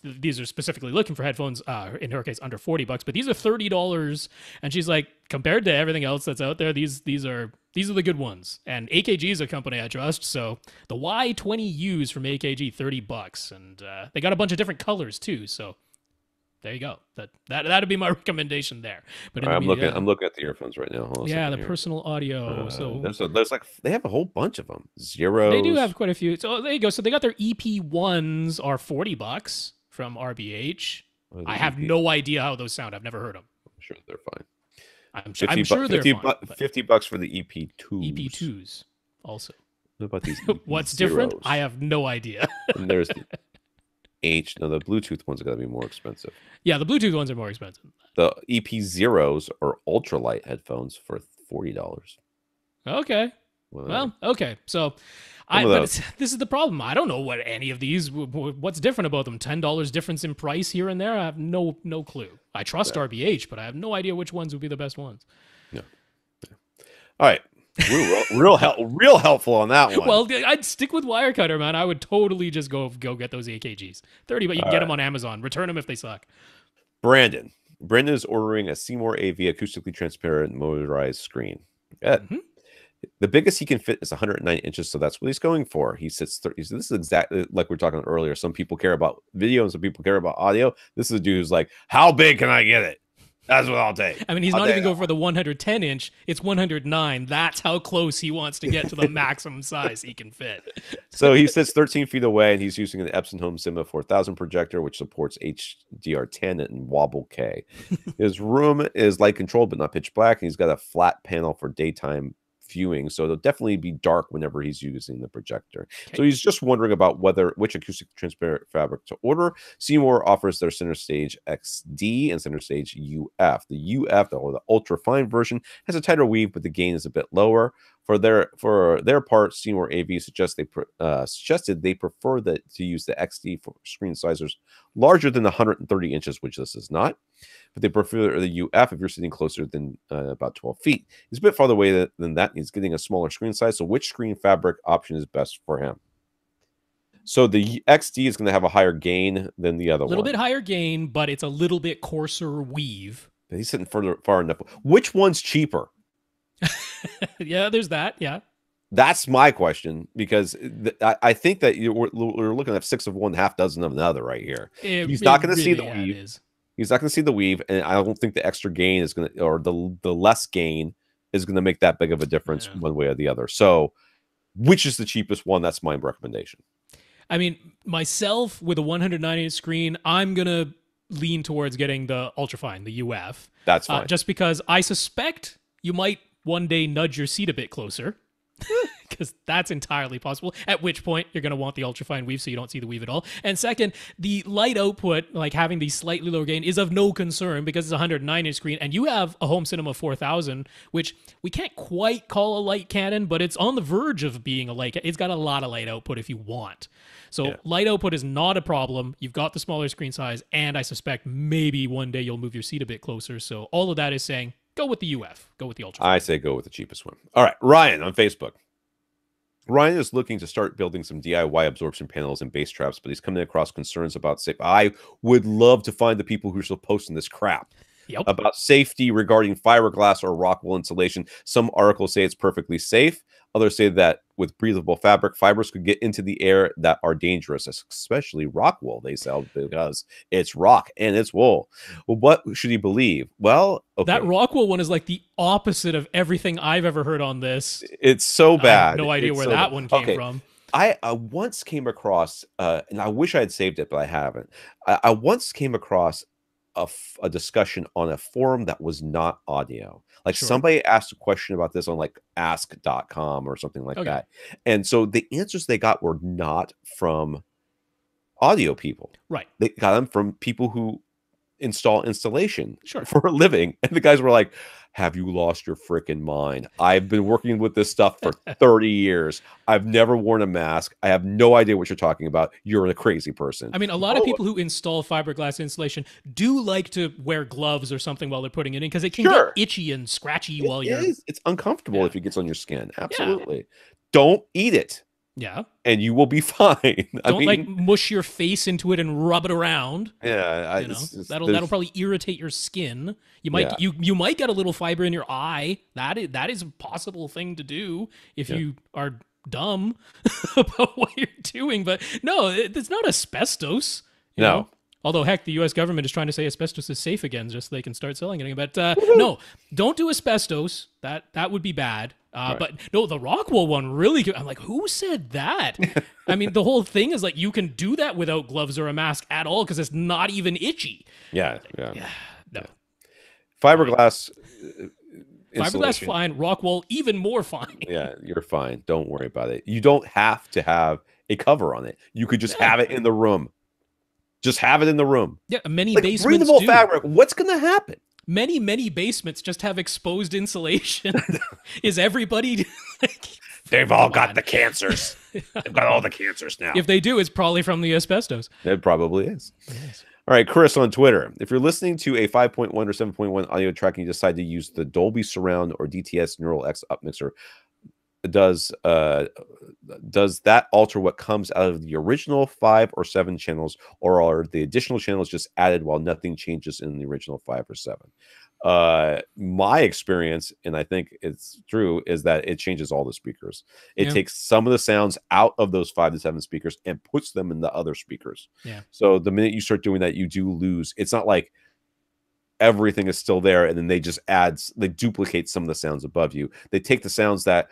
These are specifically looking for headphones, in her case under $40, but these are $30. And she's like, compared to everything else that's out there, these are the good ones. And AKG is a company I trust, so the Y20Us from AKG, $30, and they got a bunch of different colors too. So there you go. That'd be my recommendation there. But I'm looking at the earphones right now. Yeah, the personal audio. So there's like they have a whole bunch of them. Zeros. They do have quite a few. So there you go. So they got their EP1s are $40 from RBH. I have no idea how those sound. I've never heard them. I'm sure they're fine. I'm sure they're fine. $50 for the EP2s. EP2s also. What about these? What's different? I have no idea. And there's the the Bluetooth ones are going to be more expensive. Yeah, the Bluetooth ones are more expensive. The EP0s are ultralight headphones for $40. Okay. Well, okay. So, this is the problem. I don't know what any of these. What's different about them? $10 difference in price here and there. I have no clue. I trust RBH, but I have no idea which ones would be the best ones. Yeah. All right. Real helpful on that one. Well, I'd stick with Wirecutter, man. I would totally just go get those AKGs. $30, but you can get them on Amazon. Return them if they suck. Brandon is ordering a Seymour AV acoustically transparent motorized screen. Mm-hmm. The biggest he can fit is 109 inches, so that's what he's going for. He sits 30. So this is exactly like we were talking earlier. Some people care about video and some people care about audio. This is a dude who's like, how big can I get it? That's what I'll take. I mean, he's not even going for the 110 inch. It's 109. That's how close he wants to get to the maximum size he can fit. So he sits 13 feet away, and he's using an Epson Home Cinema 4000 projector, which supports HDR10 and Wobble K. His room is light controlled, but not pitch black. And he's got a flat panel for daytime viewing, so it'll definitely be dark whenever he's using the projector. Okay. So he's just wondering about which acoustic transparent fabric to order. Seymour offers their Center Stage XD and Center Stage UF. The UF, or the ultra fine version, has a tighter weave, but the gain is a bit lower. For their part, Seymour AV suggested they prefer to use the XD for screen sizes larger than 130 inches, which this is not. But they prefer the UF if you're sitting closer than about 12 feet. He's a bit farther away than that. He's getting a smaller screen size. So which screen fabric option is best for him? So the XD is going to have a higher gain than the other one. A little bit higher gain, but it's a little bit coarser weave. But he's sitting far enough. Which one's cheaper? Yeah, there's that. Yeah. That's my question, because I think that we're looking at 6 of one, half dozen of another right here. He's not going to see the weave. He's not going to see the weave, and I don't think the extra gain is going to, or the less gain is going to make that big of a difference one way or the other. So, which is the cheapest one? That's my recommendation. I mean, myself with a 190-inch screen, I'm going to lean towards getting the ultrafine, the UF. That's fine. Just because I suspect you might one day nudge your seat a bit closer. because that's entirely possible. At which point you're going to want the ultrafine weave so you don't see the weave at all. And second, the light output, like having the slightly lower gain, is of no concern because it's a 109-inch screen, and you have a Home Cinema 4000, which we can't quite call a light cannon, but it's on the verge of being a light. It's got a lot of light output if you want. So light output is not a problem. You've got the smaller screen size, and I suspect maybe one day you'll move your seat a bit closer. So all of that is saying go with the UF. Go with the ultrafine. I say go with the cheapest one. All right, Ryan on Facebook. Ryan is looking to start building some DIY absorption panels and base traps, but he's coming across concerns about safety. I would love to find the people who are still posting this crap about safety regarding fiberglass or rock wool insulation. Some articles say it's perfectly safe. Others say that with breathable fabric, fibers could get into the air that are dangerous, especially rock wool, they say, because it's rock and it's wool. Well, what should he believe? Well, okay. That rock wool one is like the opposite of everything I've ever heard on this. It's so bad. I have no idea where that one came from. I once came across, and I wish I had saved it, but I haven't. I once came across a discussion on a forum that was not audio. Like somebody asked a question about this on like ask.com or something like that. And so the answers they got were not from audio people. Right. They got them from people who install installation for a living. And the guys were like, have you lost your freaking mind? I've been working with this stuff for 30 years. I've never worn a mask. I have no idea what you're talking about. You're a crazy person. I mean, a lot of people who install fiberglass insulation do like to wear gloves or something while they're putting it in because it can get itchy and scratchy while you're... It's uncomfortable if it gets on your skin. Absolutely. Don't eat it. Yeah. And you will be fine. Don't like mush your face into it and rub it around. Yeah. That'll probably irritate your skin. You might you might get a little fiber in your eye. That is a possible thing to do if you are dumb about what you're doing. But no, it's not asbestos. You know? Although, heck, the U.S. government is trying to say asbestos is safe again just so they can start selling it again. But no, don't do asbestos. That would be bad. But no, the Rockwool one really good. I'm like, who said that? I mean, the whole thing is like you can do that without gloves or a mask at all because it's not even itchy. No. Fiberglass. Fiberglass fine. Rockwool even more fine. Yeah, you're fine. Don't worry about it. You don't have to have a cover on it. You could just have it in the room. Just have it in the room. Yeah, many like basements breathable fabric. What's going to happen? Many basements just have exposed insulation. Is everybody they've all got the cancers. They've got all the cancers now. If they do, it's probably from the asbestos. It probably is. Yes. All right, Chris on Twitter. If you're listening to a 5.1 or 7.1 audio track and you decide to use the Dolby Surround or DTS Neural X upmixer, does that alter what comes out of the original 5 or 7 channels, or are the additional channels just added while nothing changes in the original 5 or 7? My experience, and I think it's true, is that it changes all the speakers. It takes some of the sounds out of those 5 to 7 speakers and puts them in the other speakers. So the minute you start doing that, you do lose. It's not like everything is still there and then they just they duplicate some of the sounds above you. They take the sounds that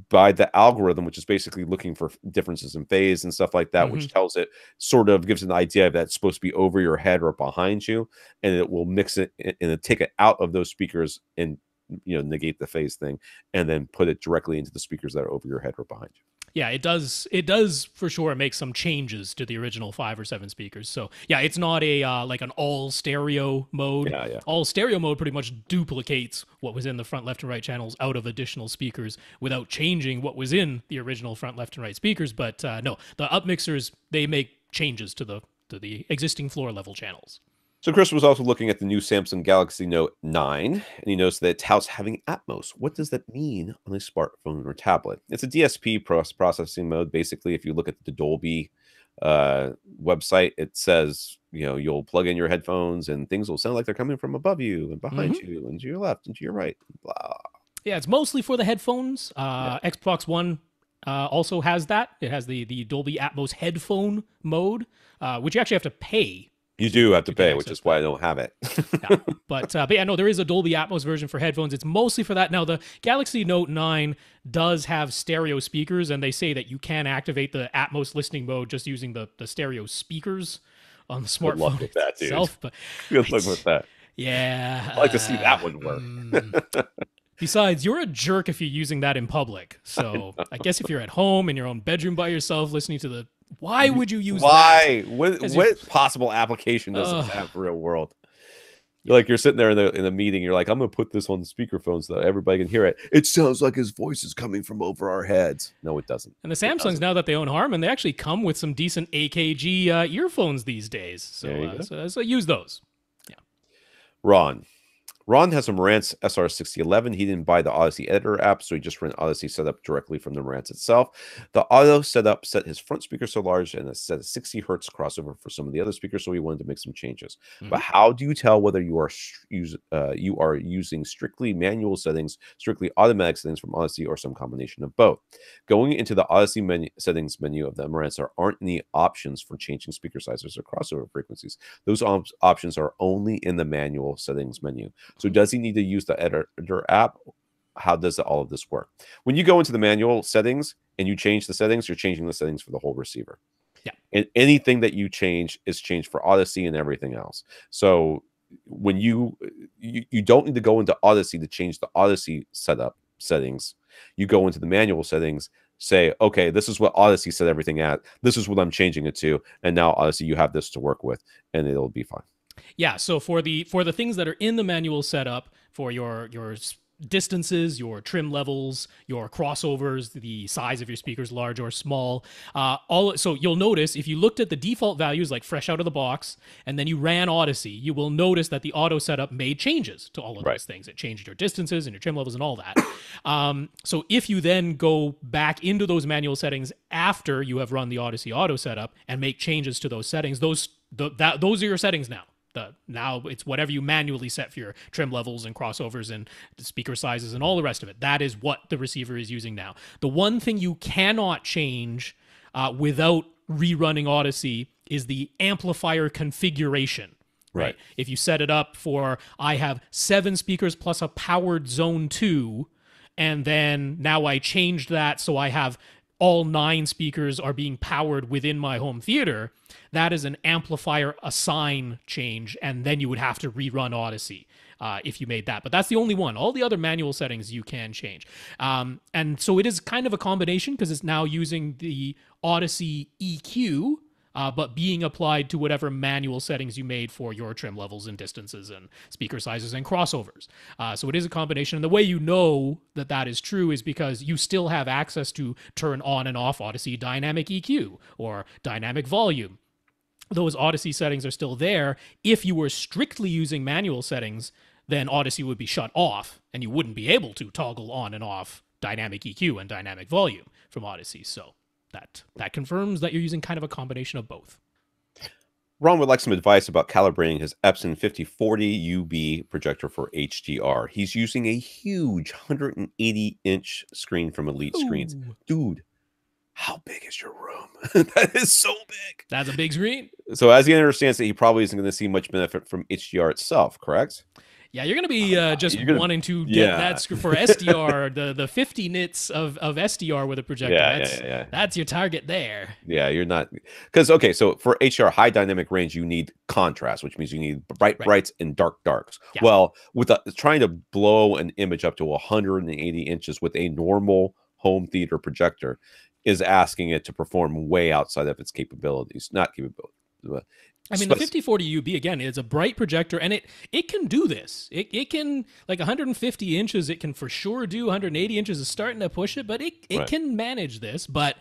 by the algorithm, which is basically looking for differences in phase and stuff like that, which tells it, sort of gives an idea that it's supposed to be over your head or behind you, and it will mix it and take it out of those speakers and negate the phase thing, and then put it directly into the speakers that are over your head or behind you. Yeah, it does for sure make some changes to the original 5 or 7 speakers. So yeah, it's not a like an all stereo mode. All stereo mode pretty much duplicates what was in the front, left, and right channels out of additional speakers without changing what was in the original front, left, and right speakers. But no, the upmixers, they make changes to the existing floor level channels. So Chris was also looking at the new Samsung Galaxy Note 9, and he noticed that it touts having Atmos. What does that mean on a smartphone or tablet? It's a DSP processing mode. Basically, if you look at the Dolby website, it says, you'll plug in your headphones and things will sound like they're coming from above you and behind you and to your left and to your right. Blah. Yeah, it's mostly for the headphones. Xbox One also has that. It has the Dolby Atmos headphone mode, which you actually have to pay. You do have to pay, which is why I don't have it. But yeah, no, there is a Dolby Atmos version for headphones. It's mostly for that. Now, the Galaxy Note 9 does have stereo speakers, and they say that you can activate the Atmos listening mode just using the stereo speakers on the smartphone itself. But good luck with that. Yeah. I'd like to see that one work. Besides, you're a jerk if you're using that in public. So I guess if you're at home in your own bedroom by yourself listening to the, why would you use Why? that? What possible application does this have for real world? Like you're sitting there in a meeting, you're like, I'm gonna put this on the speakerphone so that everybody can hear it. It sounds like his voice is coming from over our heads. No, it doesn't. And the Samsungs, now that they own Harman, they actually come with some decent AKG earphones these days. So use those. Yeah. Ron has some Rants SR6011. He didn't buy the Odyssey Editor app, so he just ran Odyssey setup directly from the Rants itself. The auto setup set his front speaker so large and it set a 60 hertz crossover for some of the other speakers, so he wanted to make some changes. But how do you tell whether you are using strictly manual settings, strictly automatic settings from Odyssey, or some combination of both? Going into the Odyssey settings menu of the Rants, there aren't any options for changing speaker sizes or crossover frequencies. Those options are only in the manual settings menu. So does he need to use the editor app? How does all of this work? When you go into the manual settings and you change the settings, you're changing the settings for the whole receiver. Yeah. And anything that you change is changed for Odyssey and everything else. So when you don't need to go into Odyssey to change the Odyssey settings. You go into the manual settings, say, okay, this is what Odyssey set everything at. This is what I'm changing it to. And now Odyssey, you have this to work with, and it'll be fine. Yeah, so for the things that are in the manual setup, for your distances, your trim levels, your crossovers, the size of your speakers, large or small, so you'll notice if you looked at the default values like fresh out of the box, and then you ran Odyssey, you will notice that the auto setup made changes to all of those things. It changed your distances and your trim levels and all that. So if you then go back into those manual settings after you have run the Odyssey auto setup and make changes to those settings, those are your settings now. Now it's whatever you manually set for your trim levels and crossovers and speaker sizes and all the rest of it. That is what the receiver is using now. The one thing you cannot change without rerunning Odyssey is the amplifier configuration. Right. If you set it up for, I have 7 speakers plus a powered zone 2, and then now I changed that so I have all 9 speakers are being powered within my home theater, that is an amplifier assign change, and then you would have to rerun Odyssey if you made that. But that's the only one. All the other manual settings you can change. And so it is kind of a combination because it's now using the Odyssey EQ, but being applied to whatever manual settings you made for your trim levels and distances and speaker sizes and crossovers. So it is a combination. And the way you know that that is true is because you still have access to turn on and off Odyssey dynamic EQ or dynamic volume. Those Odyssey settings are still there. If you were strictly using manual settings, then Odyssey would be shut off and you wouldn't be able to toggle on and off dynamic EQ and dynamic volume from Odyssey. So that confirms that you're using kind of a combination of both. Ron would like some advice about calibrating his Epson 5040 UB projector for HDR. He's using a huge 180-inch screen from Elite Screens. Dude, how big is your room? That is so big. That's a big screen. So as he understands that he probably isn't going to see much benefit from HDR itself, correct? Yeah, you're going to be wanting to get that for SDR, the 50 nits of SDR with a projector. That's your target there. Yeah, you're not... Because, okay, so for HDR, high dynamic range, you need contrast, which means you need brights and darks. Yeah. Well, with trying to blow an image up to 180 inches with a normal home theater projector is asking it to perform way outside of its capabilities. Not capabilities. I mean, the 5040 UB, again, is a bright projector, and it can do this. It can, like 150 inches, it can for sure do. 180 inches is starting to push it, but it can manage this, but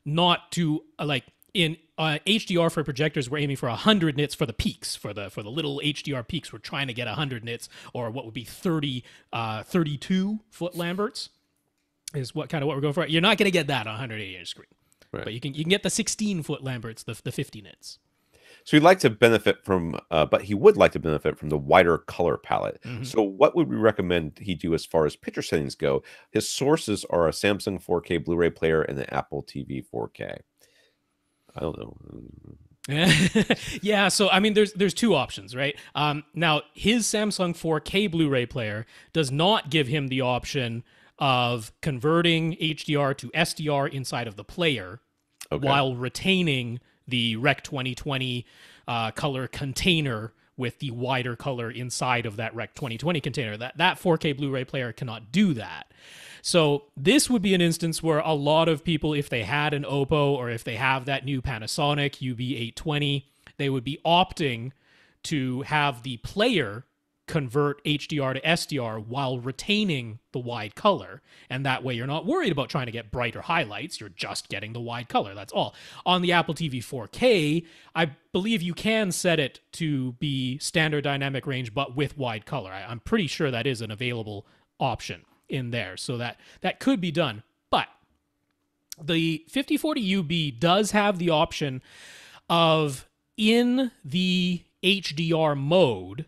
not to, like, in HDR for projectors, we're aiming for 100 nits for the peaks, for the little HDR peaks. We're trying to get 100 nits, or what would be 32 foot Lamberts is what we're going for. You're not going to get that on a 180-inch screen, but you can get the 16 foot Lamberts, the 50 nits. So he'd like to benefit from, but he would like to benefit from the wider color palette. Mm-hmm. So what would we recommend he do as far as picture settings go? His sources are a Samsung 4K Blu-ray player and an Apple TV 4K. I don't know. Yeah, so I mean, there's two options, right? Now, his Samsung 4K Blu-ray player does not give him the option of converting HDR to SDR inside of the player while retaining the Rec 2020 color container with the wider color inside of that Rec 2020 container. That 4K Blu-ray player cannot do that. So this would be an instance where a lot of people, if they had an Oppo or if they have that new Panasonic UB820, they would be opting to have the player convert HDR to SDR while retaining the wide color. And that way you're not worried about trying to get brighter highlights. You're just getting the wide color. That's all. On the Apple TV 4K, I believe you can set it to be standard dynamic range, but with wide color. I'm pretty sure that is an available option in there. So that could be done. But the 5040 UB does have the option of, in the HDR mode,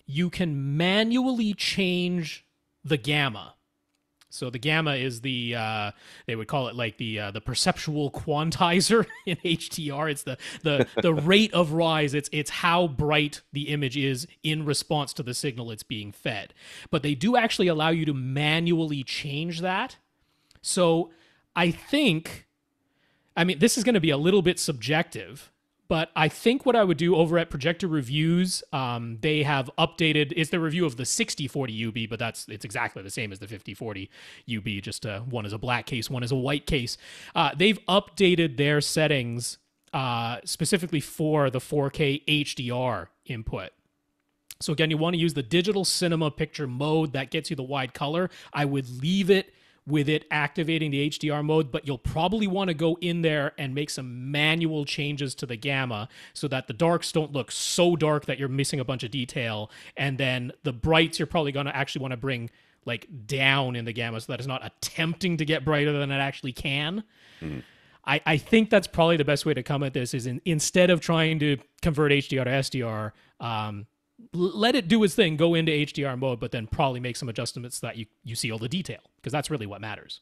you can manually change the gamma. So the gamma is the they would call it like the perceptual quantizer in HDR. It's the rate of rise. It's how bright the image is in response to the signal it's being fed. But they do actually allow you to manually change that. So I think, I mean, this is going to be a little bit subjective, but I think what I would do over at Projector Reviews, they have updated, it's the review of the 6040 UB, but it's exactly the same as the 5040 UB, just one is a black case, one is a white case. They've updated their settings specifically for the 4K HDR input. So again, you want to use the digital cinema picture mode that gets you the wide color. I would leave it with it activating the HDR mode, but you'll probably want to go in there and make some manual changes to the gamma so that the darks don't look so dark that you're missing a bunch of detail, and then the brights you're probably going to actually want to bring like down in the gamma so that it's not attempting to get brighter than it actually can. I think that's probably the best way to come at this, is instead of trying to convert HDR to SDR, let it do its thing, go into HDR mode, but then probably make some adjustments so that you see all the detail, because that's really what matters.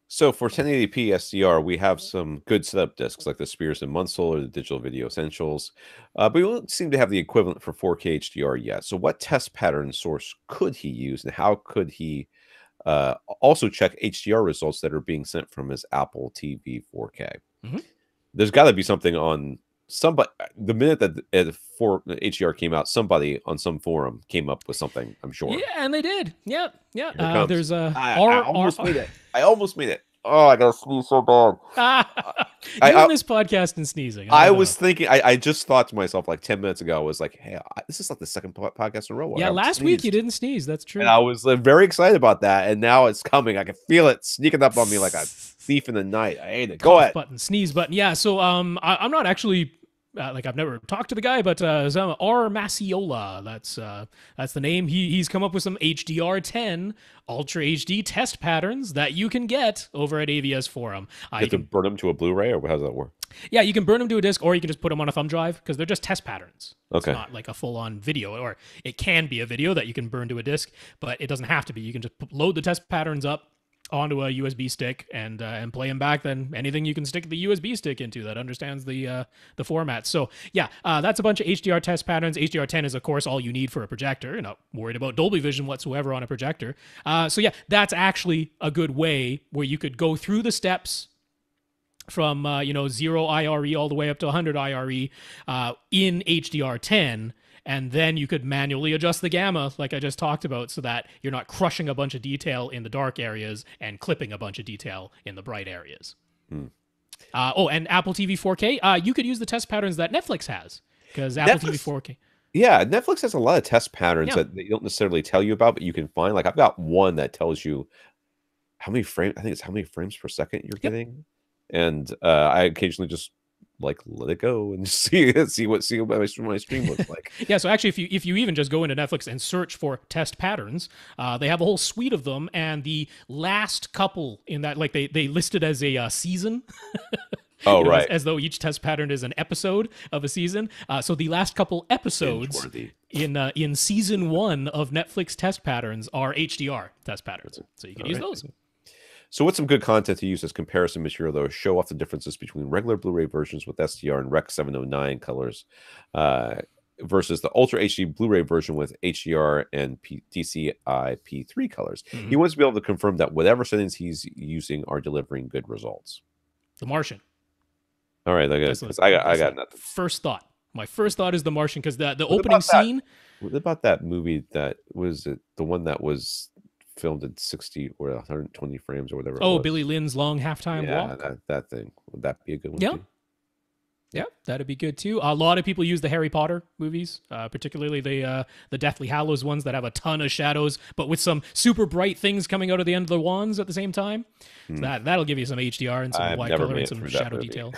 So for 1080p SDR, we have some good setup discs like the Spears and Munsell or the Digital Video Essentials, but we don't seem to have the equivalent for 4K HDR yet. So what test pattern source could he use, and how could he also check HDR results that are being sent from his Apple TV 4K? There's got to be something on somebody. The minute that HDR came out, somebody on some forum came up with something, I'm sure. Yeah, and they did. Yeah. There's I almost made it. I almost made it. Oh, I gotta sneeze so bad. Doing this podcast and sneezing. I was thinking. I just thought to myself like 10 minutes ago. I was like, "Hey, this is like the second podcast in a row." Yeah, last week you didn't sneeze. That's true. And I was very excited about that, and now it's coming. I can feel it sneaking up on me like a thief in the night. I hate it. Go ahead. Button, sneeze button. Yeah. So I'm not actually. I've never talked to the guy, but R. Maciola, that's the name. He's come up with some HDR10 Ultra HD test patterns that you can get over at AVS Forum. You have to burn them to a Blu-ray, or how does that work? Yeah, you can burn them to a disc, or you can just put them on a thumb drive, because they're just test patterns. Okay. It's not like a full-on video, or it can be a video that you can burn to a disc, but it doesn't have to be. You can just load the test patterns up onto a USB stick and play them back. Then anything you can stick the USB stick into that understands the format. So yeah, that's a bunch of HDR test patterns. HDR10 is of course all you need for a projector. You're not worried about Dolby Vision whatsoever on a projector. So yeah, that's actually a good way where you could go through the steps from 0 IRE all the way up to 100 IRE in HDR10. And then you could manually adjust the gamma, like I just talked about, so that you're not crushing a bunch of detail in the dark areas and clipping a bunch of detail in the bright areas. And Apple TV 4K, you could use the test patterns that Netflix has, because Apple TV 4K. Yeah, Netflix has a lot of test patterns that they don't necessarily tell you about, but you can find. Like I've got one that tells you how many frames. I think it's how many frames per second you're getting, and I occasionally just like let it go and see what my stream looks like. Yeah, so actually if you even just go into Netflix and search for test patterns, they have a whole suite of them, and the last couple in that, like they listed as a season. Oh, right. As though each test pattern is an episode of a season. So the last couple episodes in season 1 of Netflix test patterns are HDR test patterns. So you can use those. So what's some good content to use as comparison material, though? Show off the differences between regular Blu-ray versions with SDR and Rec 709 colors versus the Ultra HD Blu-ray version with HDR and DCI P3 colors. He wants to be able to confirm that whatever settings he's using are delivering good results. The Martian. All right, I got nothing. First thought. My first thought is The Martian because the What opening about that? scene. What about that movie that was the one that was filmed in 60 or 120 frames or whatever it Oh, was? Billy Lynn's Long Halftime Yeah, Walk. that thing. Would that be a good one Yeah. too? Yeah, that'd be good too. A lot of people use the Harry Potter movies, particularly the Deathly Hallows ones that have a ton of shadows, but with some super bright things coming out of the end of the wands at the same time. So that'll give you some HDR and some I've wide never color made and it some through that shadow movie. detail.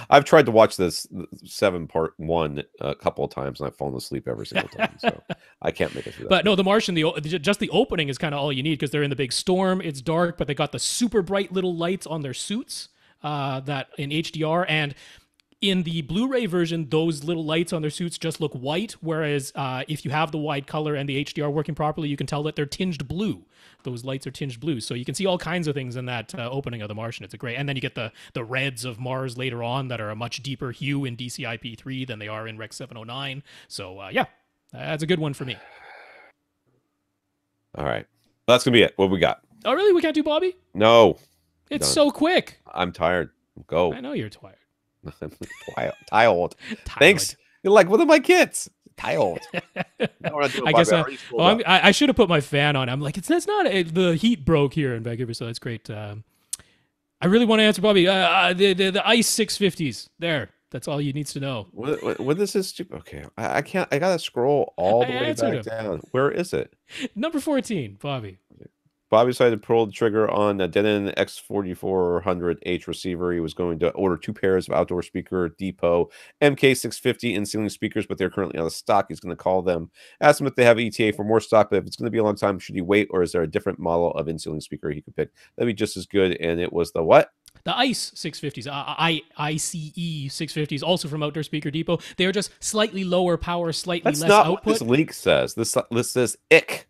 I've tried to watch this 7-part one a couple of times, and I've fallen asleep every single time. So I can't make it through that. But no, The Martian, just the opening is kind of all you need because they're in the big storm. It's dark, but they got the super bright little lights on their suits that in HDR. And in the Blu-ray version, those little lights on their suits just look white, whereas if you have the wide color and the HDR working properly, you can tell that they're tinged blue. Those lights are tinged blue, so you can see all kinds of things in that opening of The Martian. It's a great, and then you get the reds of Mars later on that are a much deeper hue in DCI-P3 than they are in Rec 709. So yeah, that's a good one for me. All right, that's gonna be it. What we got? Oh really? We can't do Bobby? No, It's done. so quick. I'm tired. Go. I know you're tired. Tired. Thanks. You're like one of my kids. Tired. I guess I should have put my fan on. I'm like, it's not the heat broke here in Vancouver, so that's great. I really want to answer Bobby. The ice 650s. There. That's all you needs to know. What is this stupid? Okay, I can't. I gotta scroll all the way back down. Where is it? Number 14, Bobby. Bobby decided to pull the trigger on a Denon X4400H receiver. He was going to order 2 pairs of outdoor speaker depot MK650 in-ceiling speakers, but they're currently out of stock. He's going to call them, ask them if they have ETA for more stock, but if it's going to be a long time, should he wait, or is there a different model of in-ceiling speaker he could pick? That'd be just as good. And it was the what? The ICE 650s, ICE 650s, also from Outdoor Speaker Depot. They are just slightly lower power, slightly less output. That's not what this link says. This says IC.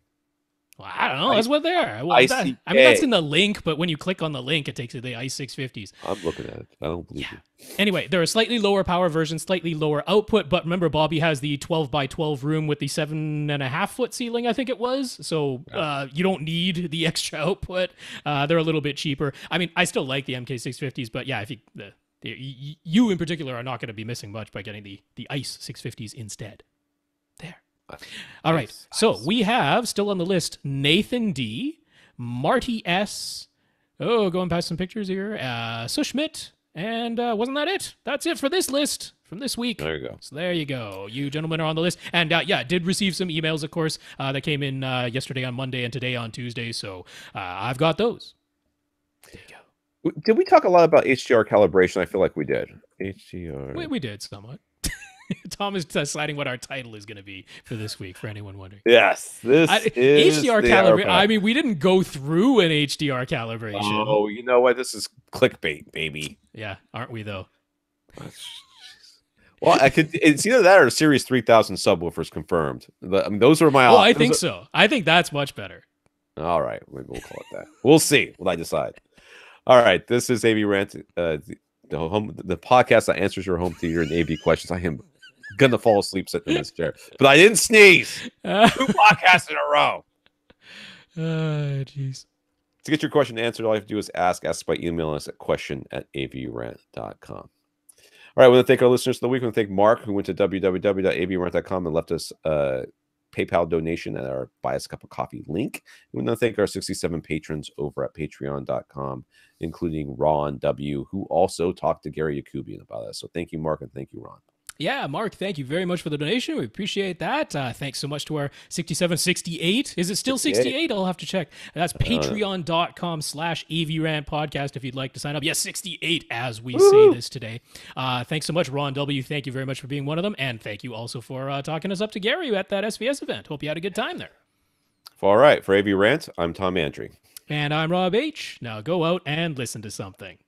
Well, I don't know. That's what they are. Well, I mean, that's in the link, but when you click on the link, it takes you to the ICE 650s. I'm looking at it. I don't believe you. Anyway, they're a slightly lower power version, slightly lower output, but remember, Bobby has the 12 by 12 room with the 7.5 foot ceiling, I think it was. So you don't need the extra output. They're a little bit cheaper. I mean, I still like the MK650s, but yeah, if you in particular are not going to be missing much by getting the ICE 650s instead. There. All right. So we have still on the list Nathan D, Marty S. Oh, going past some pictures here. Sushmit. And wasn't that it? That's it for this list from this week. There you go. So there you go. You gentlemen are on the list. And did receive some emails, of course, that came in yesterday on Monday and today on Tuesday. So I've got those. There you go. Did we talk a lot about HDR calibration? I feel like we did. HDR. We did somewhat. Tom is deciding what our title is going to be for this week, for anyone wondering. Yes, this is HDR calibration. I mean, we didn't go through an HDR calibration. Oh, you know what? This is clickbait, baby. Yeah, aren't we, though? Well, it's either that or Series 3000 subwoofers confirmed. I mean, those are my options. Oh, I think so. I think that's much better. All right, maybe we'll call it that. We'll see what I decide. All right, this is AV Rant, the podcast that answers your home theater and AV questions. I am gonna fall asleep sitting in this chair, but I didn't sneeze. 2 podcasts in a row. Jeez. To get your question answered, all you have to do is ask by emailing us at question@avrant.com. All right, I want to thank our listeners of the week. I want to thank Mark, who went to www.avrant.com and left us a PayPal donation at our Buy Us a Cup of Coffee link. We want to thank our 67 patrons over at patreon.com, including Ron W., who also talked to Gary Yakubian about us. So thank you, Mark, and thank you, Ron. Yeah, Mark, thank you very much for the donation. We appreciate that. Thanks so much to our 6768. Is it still 68? I'll have to check. That's patreon.com/AVRant podcast if you'd like to sign up. Yes, 68 as we say this today. Thanks so much, Ron W. Thank you very much for being one of them. And thank you also for talking us up to Gary at that SVS event. Hope you had a good time there. All right, for AV Rant, I'm Tom Andry. And I'm Rob H. Now go out and listen to something.